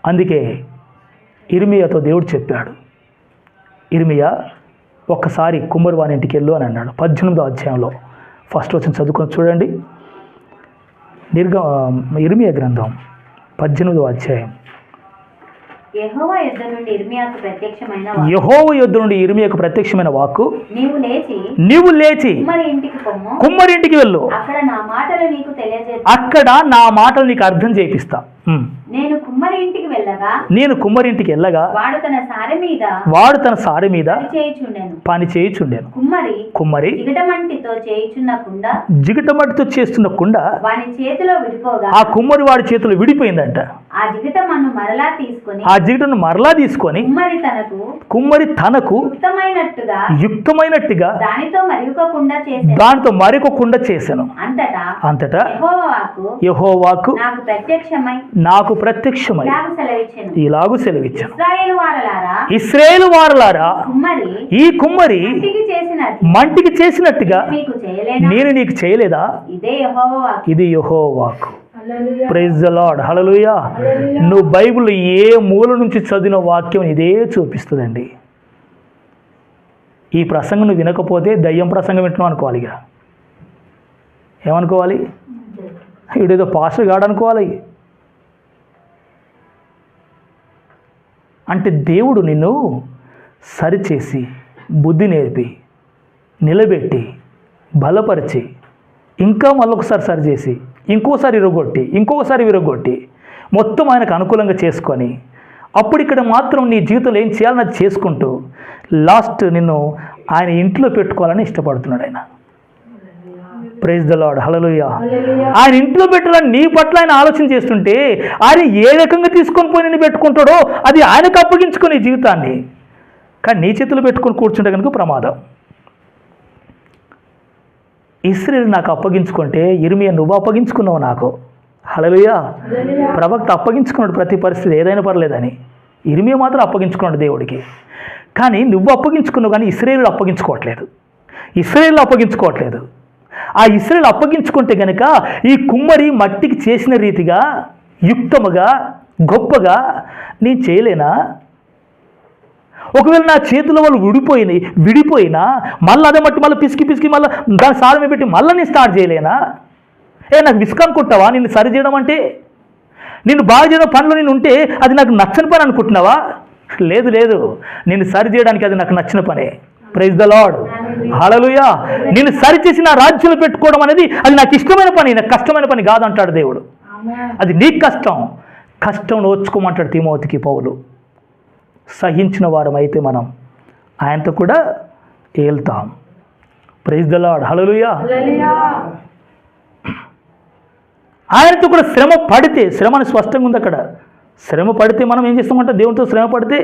అందుకే ఇర్మియాతో దేవుడు చెప్పాడు, ఇర్మియా ఒక్కసారి కుమ్మరి వాని ఇంటికి వెళ్ళు అని అన్నాడు. 18వ అధ్యాయంలో ఫస్ట్ వచనం చదువుకొని చూడండి. ఇర్మియా గ్రంథం 18వ అధ్యాయం. యెహోవా యొద్ద నుండి ఇర్మియాకు ప్రత్యక్షమైన వాక్కు, నీవు లేచి కుమ్మరి ఇంటికి వెళ్ళు, అక్కడ నా మాటలు నీకు అర్థం చేపిస్తా. నేను కుమ్మరి ఇంటికి వెళ్ళగా వాడు తన సారె మీద పని చేయుచుండెను. కుమ్మరి జిగటమట్టితో చేస్తున్న కుండ ఆ కుమ్మరి వాడి చేతిలో విడిపోయిందంట. ఆ జిగటను మరలా తీసుకొని కుమ్మరి తనకు యుక్తమైనట్టుగా దానితో మరొక కుండ చేశాను. అంతటా యెహోవాకు నాకు ప్రత్యక్షమై ఇలాగు సెలవిచ్చాను, ఇశ్రాయేలు వారలారా, ఈ కుమ్మరి మంటికి చేసినట్టుగా నేను నీకు చేయలేదా? ఇది యెహోవాకు. Praise the Lord. హల్లెలూయా. నువ్వు బైబిల్ ఏ మూల నుంచి చదివిన వాక్యం ఇదే చూపిస్తుందండి. ఈ ప్రసంగం నువ్వు వినకపోతే దయ్యం ప్రసంగం వింటున్నావు అనుకోవాలి. ఇక ఏమనుకోవాలి? వీడేదో పాస్టర్ గాడు అనుకోవాలి. అంటే దేవుడు నిన్ను సరిచేసి బుద్ధి నేర్పి నిలబెట్టి బలపరిచి ఇంకా మళ్ళొకసారి సరిచేసి ఇంకోసారి విరగొట్టి మొత్తం ఆయనకు అనుకూలంగా చేసుకొని అప్పుడు ఇక్కడ మాత్రం నీ జీవితంలో ఏం చేయాలని అది చేసుకుంటూ లాస్ట్ నిన్ను ఆయన ఇంట్లో పెట్టుకోవాలని ఇష్టపడుతున్నాడు ఆయన. Praise the Lord. హల్లెలూయా. ఆయన ఇంట్లో పెట్టాలని నీ పట్ల ఆయన ఆలోచన చేస్తుంటే ఆయన ఏ రకంగా తీసుకొని పోయి నిన్ను పెట్టుకుంటాడో అది ఆయనకు అప్పగించుకుని జీవితాన్ని. కానీ నీ చేతులు పెట్టుకొని కూర్చుంటే కనుక ప్రమాదం. ఇశ్రాయేలు నాకు అప్పగించుకుంటే ఇర్మియా నువ్వు అప్పగించుకున్నావు నాకు. హల్లెలూయా. ప్రవక్త అప్పగించుకున్నాడు ప్రతి పరిస్థితి ఏదైనా పర్లేదని. ఇర్మియా మాత్రం అప్పగించుకున్నాడు దేవుడికి. కానీ నువ్వు అప్పగించుకున్నావు, కానీ ఇశ్రాయేలు అప్పగించుకోవట్లేదు. ఆ ఇశ్రాయేలు అప్పగించుకుంటే కనుక ఈ కుమ్మరి మట్టికి చేసిన రీతిగా యుక్తముగా గొప్పగా నేను చేయలేనా? ఒకవేళ నా చేతిలో వాళ్ళు విడిపోయినా మళ్ళీ అదే మట్టి మళ్ళీ పిసికి మళ్ళీ దాని సారమే పెట్టి మళ్ళీ నేను స్టార్ట్ చేయలేనా? నాకు విసుగు అనుకుంటావా నిన్ను సరి చేయడం అంటే? నిన్ను బాగా చేయడం పనిలో నేను ఉంటే అది నాకు నచ్చని పని అనుకుంటున్నావా? లేదు లేదు, నిన్ను సరి చేయడానికి అది నాకు నచ్చిన పనే. ప్రైజ్ ద లార్డ్, హల్లెలూయా. నిన్ను సరిచేసి నా రాజ్యంలో పెట్టుకోవడం అనేది అది నాకు ఇష్టమైన పని, నాకు కష్టమైన పని కాదంటాడు దేవుడు. అది నీకు కష్టం నోచుకోమంటాడు తిమోతికి పౌలు. సహించిన వారం అయితే మనం ఆయనతో కూడా ఏళ్తాం. ప్రైజ్ ద లార్డ్, హల్లెలూయా. ఆయనతో కూడా శ్రమ పడితే, శ్రమ అని స్పష్టంగా ఉంది అక్కడ. శ్రమ పడితే మనం ఏం చేస్తామంట? దేవునితో శ్రమ పడితే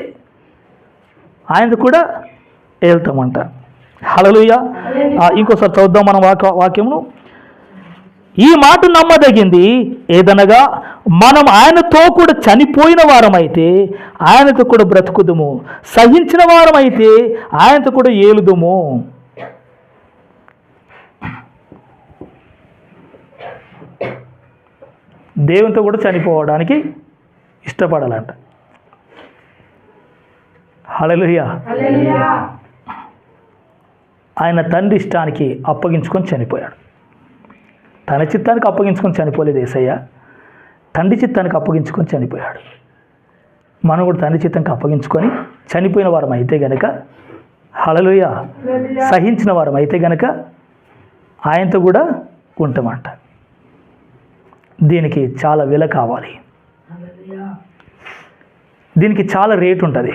ఆయనతో కూడా వెళ్తామంట. హల్లెలూయా. ఇంకోసారి చదువుదాం మనం వాక్యమును. ఈ మాట నమ్మదగింది ఏదనగా మనం ఆయనతో కూడా చనిపోయిన వారమైతే ఆయనతో కూడా బ్రతుకుదుము, సహించిన వారమైతే ఆయనతో కూడా ఏలుదుము. దేవునితో కూడా చనిపోవడానికి ఇష్టపడాలంట. హల్లెలూయా. ఆయన తండ్రి ఇష్టానికి అప్పగించుకొని చనిపోయాడు. తన చిత్తానికి అప్పగించుకొని చనిపోలేదు యేసయ్య, తండ్రి చిత్తానికి అప్పగించుకొని చనిపోయాడు. మనం కూడా తండ్రి చిత్తానికి అప్పగించుకొని చనిపోయిన వారం అయితే గనక, హల్లెలూయా, సహించిన వారం అయితే గనక ఆయనతో కూడా ఉంటామంట. దీనికి చాలా విల కావాలి, దీనికి చాలా రేటు ఉంటుంది.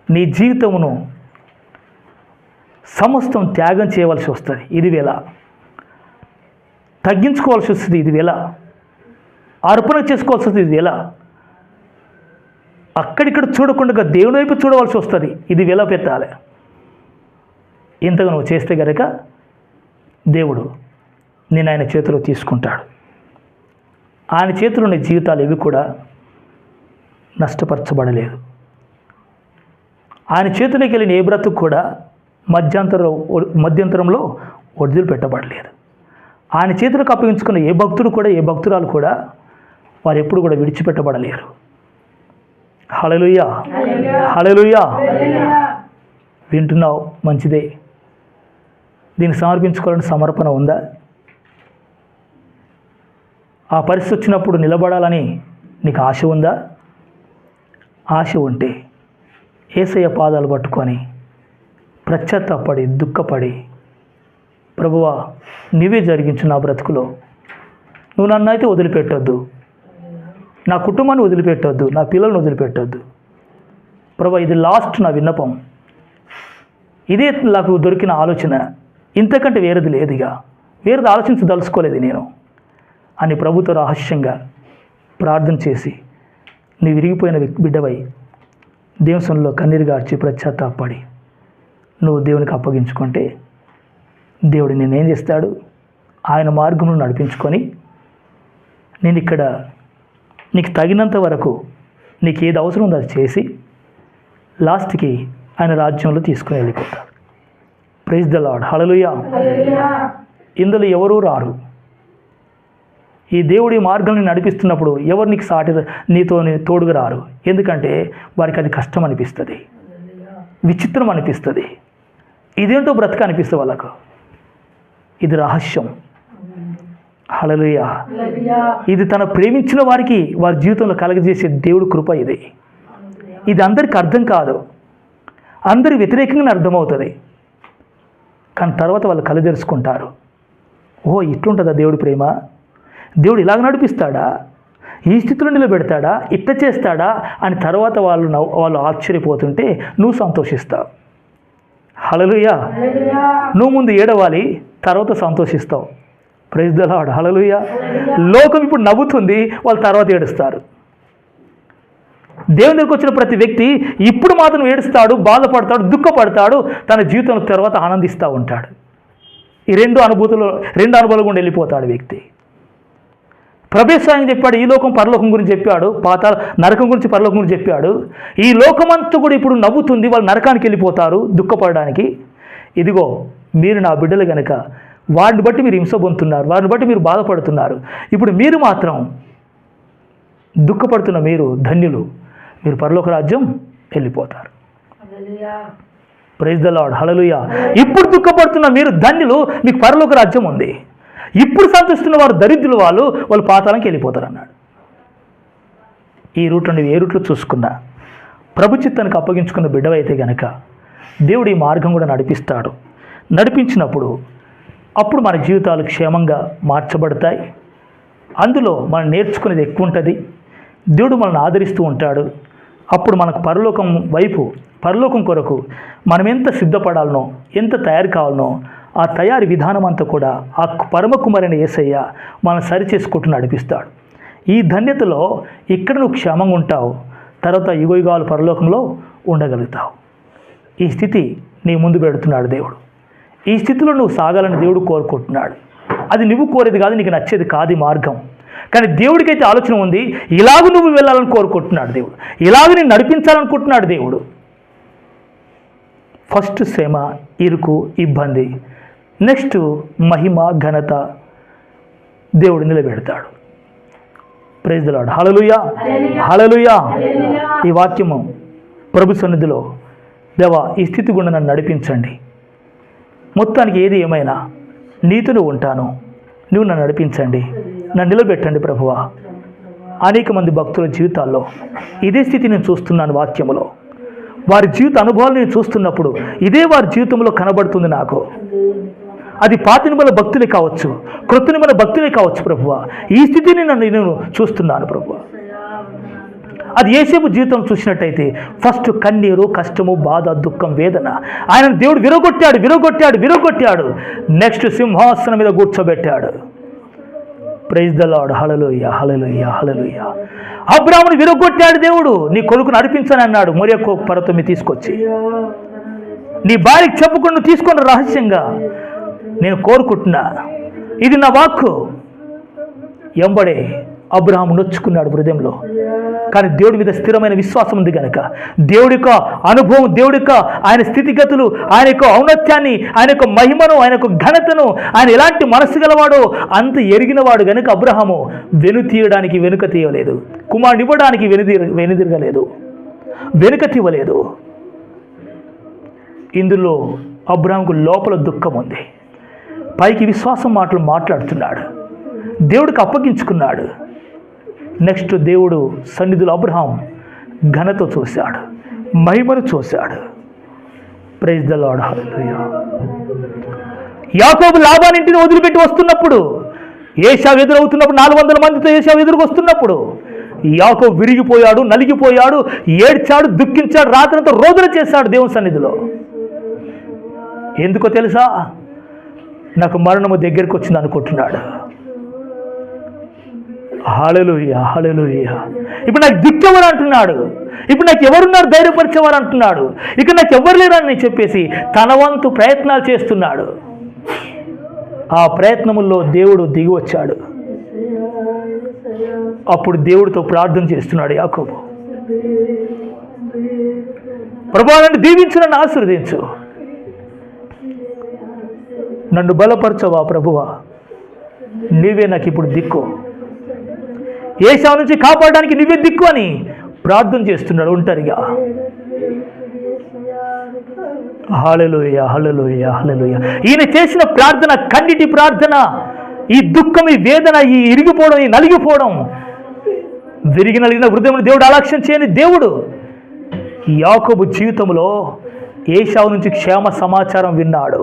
నీ జీవితమును సమస్తం త్యాగం చేయవలసి వస్తుంది, ఇది వేళ. తగ్గించుకోవాల్సి వస్తుంది, ఇది వేళ. అర్పణ చేసుకోవాల్సి వస్తుంది, ఇది వేళ. అక్కడిక్కడ చూడకుండా దేవుని వైపు చూడవలసి వస్తుంది, ఇది వేళ పెట్టాలి. ఇంతగా నువ్వు చేస్తే గనక దేవుడు నేను ఆయన చేతిలో తీసుకుంటాడు. ఆయన చేతిలో నీ జీవితాలు ఇవి కూడా నష్టపరచబడలేదు. ఆయన చేతిలోకి వెళ్ళిన ఏ బ్రతుకు కూడా మధ్యంతరంలో వదిలిపెట్టబడలేదు. ఆయన చేతులకు అప్పగించుకున్న ఏ భక్తుడు కూడా, ఏ భక్తురాలు కూడా వారు ఎప్పుడు కూడా విడిచిపెట్టబడలేరు. హల్లెలూయా, హల్లెలూయా. వింటున్నావు, మంచిదే. దీన్ని సమర్పించుకోవాలని సమర్పణ ఉందా? ఆ పరిస్థితి వచ్చినప్పుడు నిలబడాలని నీకు ఆశ ఉందా? ఆశ ఉంటే యేసయ్య పాదాలు పట్టుకొని పశ్చాత్తాపడి దుఃఖపడి, ప్రభువా నీవే జరిగించు నా బ్రతుకులో, నువ్వు నన్ను అయితే వదిలిపెట్టొద్దు, నా కుటుంబాన్ని వదిలిపెట్టొద్దు, నా పిల్లల్ని వదిలిపెట్టొద్దు ప్రభువా, ఇది లాస్ట్ నా విన్నపం, ఇదే నాకు దొరికిన ఆలోచన, ఇంతకంటే వేరేది లేదుగా, వేరేది ఆలోచించదలుచుకోలేదు నేను అని ప్రభుతో రహస్యంగా ప్రార్థన చేసి నీ విరిగిపోయిన బిడ్డవై దేవునిలో కన్నీరు గార్చి పశ్చాత్తాపడి నువ్వు దేవునికి అప్పగించుకుంటే దేవుడు నేనేం చేస్తాడు? ఆయన మార్గంలో నడిపించుకొని నేను ఇక్కడ నీకు తగినంత వరకు నీకు ఏది అవసరం ఉందో అది చేసి లాస్ట్కి ఆయన రాజ్యంలో తీసుకుని వెళ్ళిపోతాడు. ప్రైజ్ ద లార్డ్, హల్లెలూయా. ఇందులో ఎవరూ రారు. ఈ దేవుడి మార్గాన్ని నడిపిస్తున్నప్పుడు ఎవరు నీకు నీతో తోడుగా రారు. ఎందుకంటే వారికి అది కష్టం అనిపిస్తుంది, విచిత్రం అనిపిస్తుంది, ఇదేంటో బ్రతక అనిపిస్తుంది వాళ్ళకు. ఇది రహస్యం. హల్లెలూయా. ఇది తన ప్రేమించిన వారికి వారి జీవితంలో కలగజేసే దేవుడి కృప. ఇది అందరికీ అర్థం కాదు, అందరి వ్యతిరేకంగానే అర్థమవుతుంది. కానీ తర్వాత వాళ్ళు కళ్ళు తెరుచుకుంటారు. ఓ ఇట్లుంటుందా దేవుడి ప్రేమ, దేవుడు ఇలాగ నడిపిస్తాడా, ఈ స్థితిలో నిలబెడతాడా, ఇట్ట చేస్తాడా అని తర్వాత వాళ్ళు ఆశ్చర్యపోతుంటే నువ్వు సంతోషిస్తావు. హల్లెలూయా. నువ్వు ముందు ఏడవాలి, తర్వాత సంతోషిస్తావు. ప్రైజ్ ద లార్డ్, హల్లెలూయా. లోకం ఇప్పుడు నవ్వుతుంది, వాళ్ళు తర్వాత ఏడుస్తారు. దేవుని దగ్గరికి వచ్చిన ప్రతి వ్యక్తి ఇప్పుడు మాత్రం ఏడుస్తాడు, బాధపడతాడు, దుఃఖపడతాడు, తన జీవితం తర్వాత ఆనందిస్తూ ఉంటాడు. ఈ రెండు అనుభవాలు గుండా వెళ్ళిపోతాడు వ్యక్తి. ప్రవేశాన్ని చెప్పాడు, ఈ లోకం పరలోకం గురించి చెప్పాడు, నరకం గురించి పరలోకం గురించి చెప్పాడు. ఈ లోకమంతా కూడా ఇప్పుడు నవ్వుతుంది, వాళ్ళు నరకానికి వెళ్ళిపోతారు దుఃఖపడడానికి. ఇదిగో మీరు నా బిడ్డలు కనుక వాడిని బట్టి మీరు హింస పొందుతున్నారు, వారిని బట్టి మీరు బాధపడుతున్నారు. ఇప్పుడు మీరు మాత్రం దుఃఖపడుతున్న మీరు ధన్యులు, మీరు పరలోక రాజ్యం వెళ్ళిపోతారు. ప్రైజ్ ద లార్డ్, హల్లెలూయా. ఇప్పుడు దుఃఖపడుతున్న మీరు ధన్యులు, మీకు పరలోక రాజ్యం ఉంది. ఇప్పుడు సంతోషిస్తున్న వారు దరిద్రులు, వాళ్ళు పాతాళంకి వెళ్ళిపోతారు అన్నాడు. ఈ రూట్ నుండి ఏ రూట్లో చూసుకున్నా ప్రభు చిత్తానికి అప్పగించుకున్న బిడ్డవైతే గనక దేవుడు ఈ మార్గం కూడా నడిపిస్తాడు. నడిపించినప్పుడు అప్పుడు మన జీవితాలు క్షేమంగా మార్చబడతాయి. అందులో మనం నేర్చుకునేది ఎక్కువ ఉంటుంది. దేవుడు మనల్ని ఆదరిస్తూ ఉంటాడు. అప్పుడు మనకు పరలోకం కొరకు మనం ఎంత సిద్ధపడాలనో, ఎంత తయారు కావాలనో ఆ తయారీ విధానం అంతా కూడా ఆ పరమ కుమారుని యేసయ్య మనం సరిచేసుకుంటూ నడిపిస్తాడు. ఈ ధన్యతలో ఇక్కడ నువ్వు క్షేమంగా ఉంటావు, తర్వాత యుగయుగాలు పరలోకంలో ఉండగలుగుతావు. ఈ స్థితి నీ ముందు పెడుతున్నాడు దేవుడు. ఈ స్థితిలో నువ్వు సాగాలని దేవుడు కోరుకుంటున్నాడు. అది నువ్వు కోరేది కాదు, నీకు నచ్చేది కాదు ఈ మార్గం. కానీ దేవుడికైతే ఆలోచన ఉంది, ఇలాగ నువ్వు వెళ్ళాలని కోరుకుంటున్నాడు దేవుడు, ఇలాగ నేను నడిపించాలనుకుంటున్నాడు దేవుడు. ఫస్ట్ శ్రమ, ఇరుకు, ఇబ్బంది, నెక్స్ట్ మహిమ, ఘనత దేవుడు నిలబెడతాడు. Praise the Lord. Hallelujah, hallelujah. ఈ వాక్యము ప్రభు సన్నిధిలో, దేవా ఈ స్థితి గుండా నన్ను నడిపించండి, మొత్తానికి ఏది ఏమైనా నీతో ఉంటాను, నువ్వు నన్ను నడిపించండి, నన్ను నిలబెట్టండి ప్రభువా. అనేక మంది భక్తుల జీవితాల్లో ఇదే స్థితి నేను చూస్తున్నాను. వాక్యములో వారి జీవిత అనుభవాలు నేను చూస్తున్నప్పుడు ఇదే వారి జీవితంలో కనబడుతుంది నాకు. అది పాత నిబంధన భక్తులే కావచ్చు, క్రొత్త నిబంధన భక్తులే కావచ్చు ప్రభువా. ఈ స్థితిని నేను చూస్తున్నాను ప్రభువా. అది యేసేపు జీవితం చూసినట్టయితే ఫస్ట్ కన్నీరు, కష్టము, బాధ, దుఃఖం, వేదన. ఆయన దేవుడు విరగొట్టాడు. నెక్స్ట్ సింహాసనం మీద కూర్చోబెట్టాడు. Praise the Lord. Hallelujah, hallelujah, hallelujah. అబ్రాహాముని విరగొట్టాడు దేవుడు. నీ కొడుకును నడిపించని అన్నాడు. మొరియొక్క పర్వతం మీద తీసుకొచ్చి, నీ భార్యకి చెప్పకుండా తీసుకున్న రహస్యంగా నేను కోరుకుంటున్నా, ఇది నా వాక్కు. ఎంబడే అబ్రహాము నొచ్చుకున్నాడు హృదయంలో. కానీ దేవుడి మీద స్థిరమైన విశ్వాసం ఉంది కనుక, దేవుడి యొక్క అనుభవం, దేవుడి యొక్క ఆయన స్థితిగతులు, ఆయన యొక్క ఔన్నత్యాన్ని, ఆయన యొక్క మహిమను, ఆయన యొక్క ఘనతను, ఆయన ఎలాంటి మనసు గలవాడో అంత ఎరిగినవాడు కనుక అబ్రహాము తీయడానికి వెనుక తీయలేదు, కుమారుని ఇవ్వడానికి వెనుదిరగలేదు, వెనుక తీయలేదు. ఇందులో అబ్రహాముకు లోపల దుఃఖం ఉంది, పైకి విశ్వాసం మాటలు మాట్లాడుతున్నాడు, దేవుడికి అప్పగించుకున్నాడు. నెక్స్ట్ దేవుడు సన్నిధిలో అబ్రహాం ఘనత చూశాడు, మహిమను చూశాడు. Praise the Lord. హల్లెలూయా. యాకోబు లాబాను ఇంటిని వదిలిపెట్టి వస్తున్నప్పుడు, ఏశావు ఎదురవుతున్నప్పుడు, 400 మందితో ఏశావు ఎదురుకు వస్తున్నప్పుడు యాకోబు విరిగిపోయాడు, నలిగిపోయాడు, ఏడ్చాడు, దుఃఖించాడు, రాత్రంతా రోదన చేశాడు దేవుని సన్నిధిలో. ఎందుకో తెలుసా? నాకు మరణము దగ్గరికి వచ్చింది అనుకుంటున్నాడు. హల్లెలూయా, హల్లెలూయా. ఇప్పుడు నాకు దిక్కెవరు అంటున్నాడు, ఇప్పుడు నాకు ఎవరున్నారు ధైర్యపరిచేవారు అంటున్నాడు, ఇక నాకు ఎవరు లేరని చెప్పేసి తన వంతు ప్రయత్నాలు చేస్తున్నాడు. ఆ ప్రయత్నముల్లో దేవుడు దిగి వచ్చాడు. అప్పుడు దేవుడితో ప్రార్థన చేస్తున్నాడు యాకోబు, ప్రభువా నన్ను దీవించు, నన్ను ఆశీర్వదించు, నన్ను బలపరచవా ప్రభువా, నీవే నాకు ఇప్పుడు దిక్కు, ఏశావు నుంచి కాపాడడానికి నువ్వే దిక్కు అని ప్రార్థన చేస్తున్నాడు ఒంటరిగా. హల్లెలూయా, హల్లెలూయా, హల్లెలూయా. ఈయన చేసిన ప్రార్థన, కన్నిటి ప్రార్థన, ఈ దుఃఖం, ఈ వేదన, ఈ ఇరిగిపోవడం, ఈ నలిగిపోవడం, నలిగిన హృదయం దేవుడు అలక్ష్యం చేయని దేవుడు. యాకోబు జీవితంలో ఏశావు నుంచి క్షేమ సమాచారం విన్నాడు.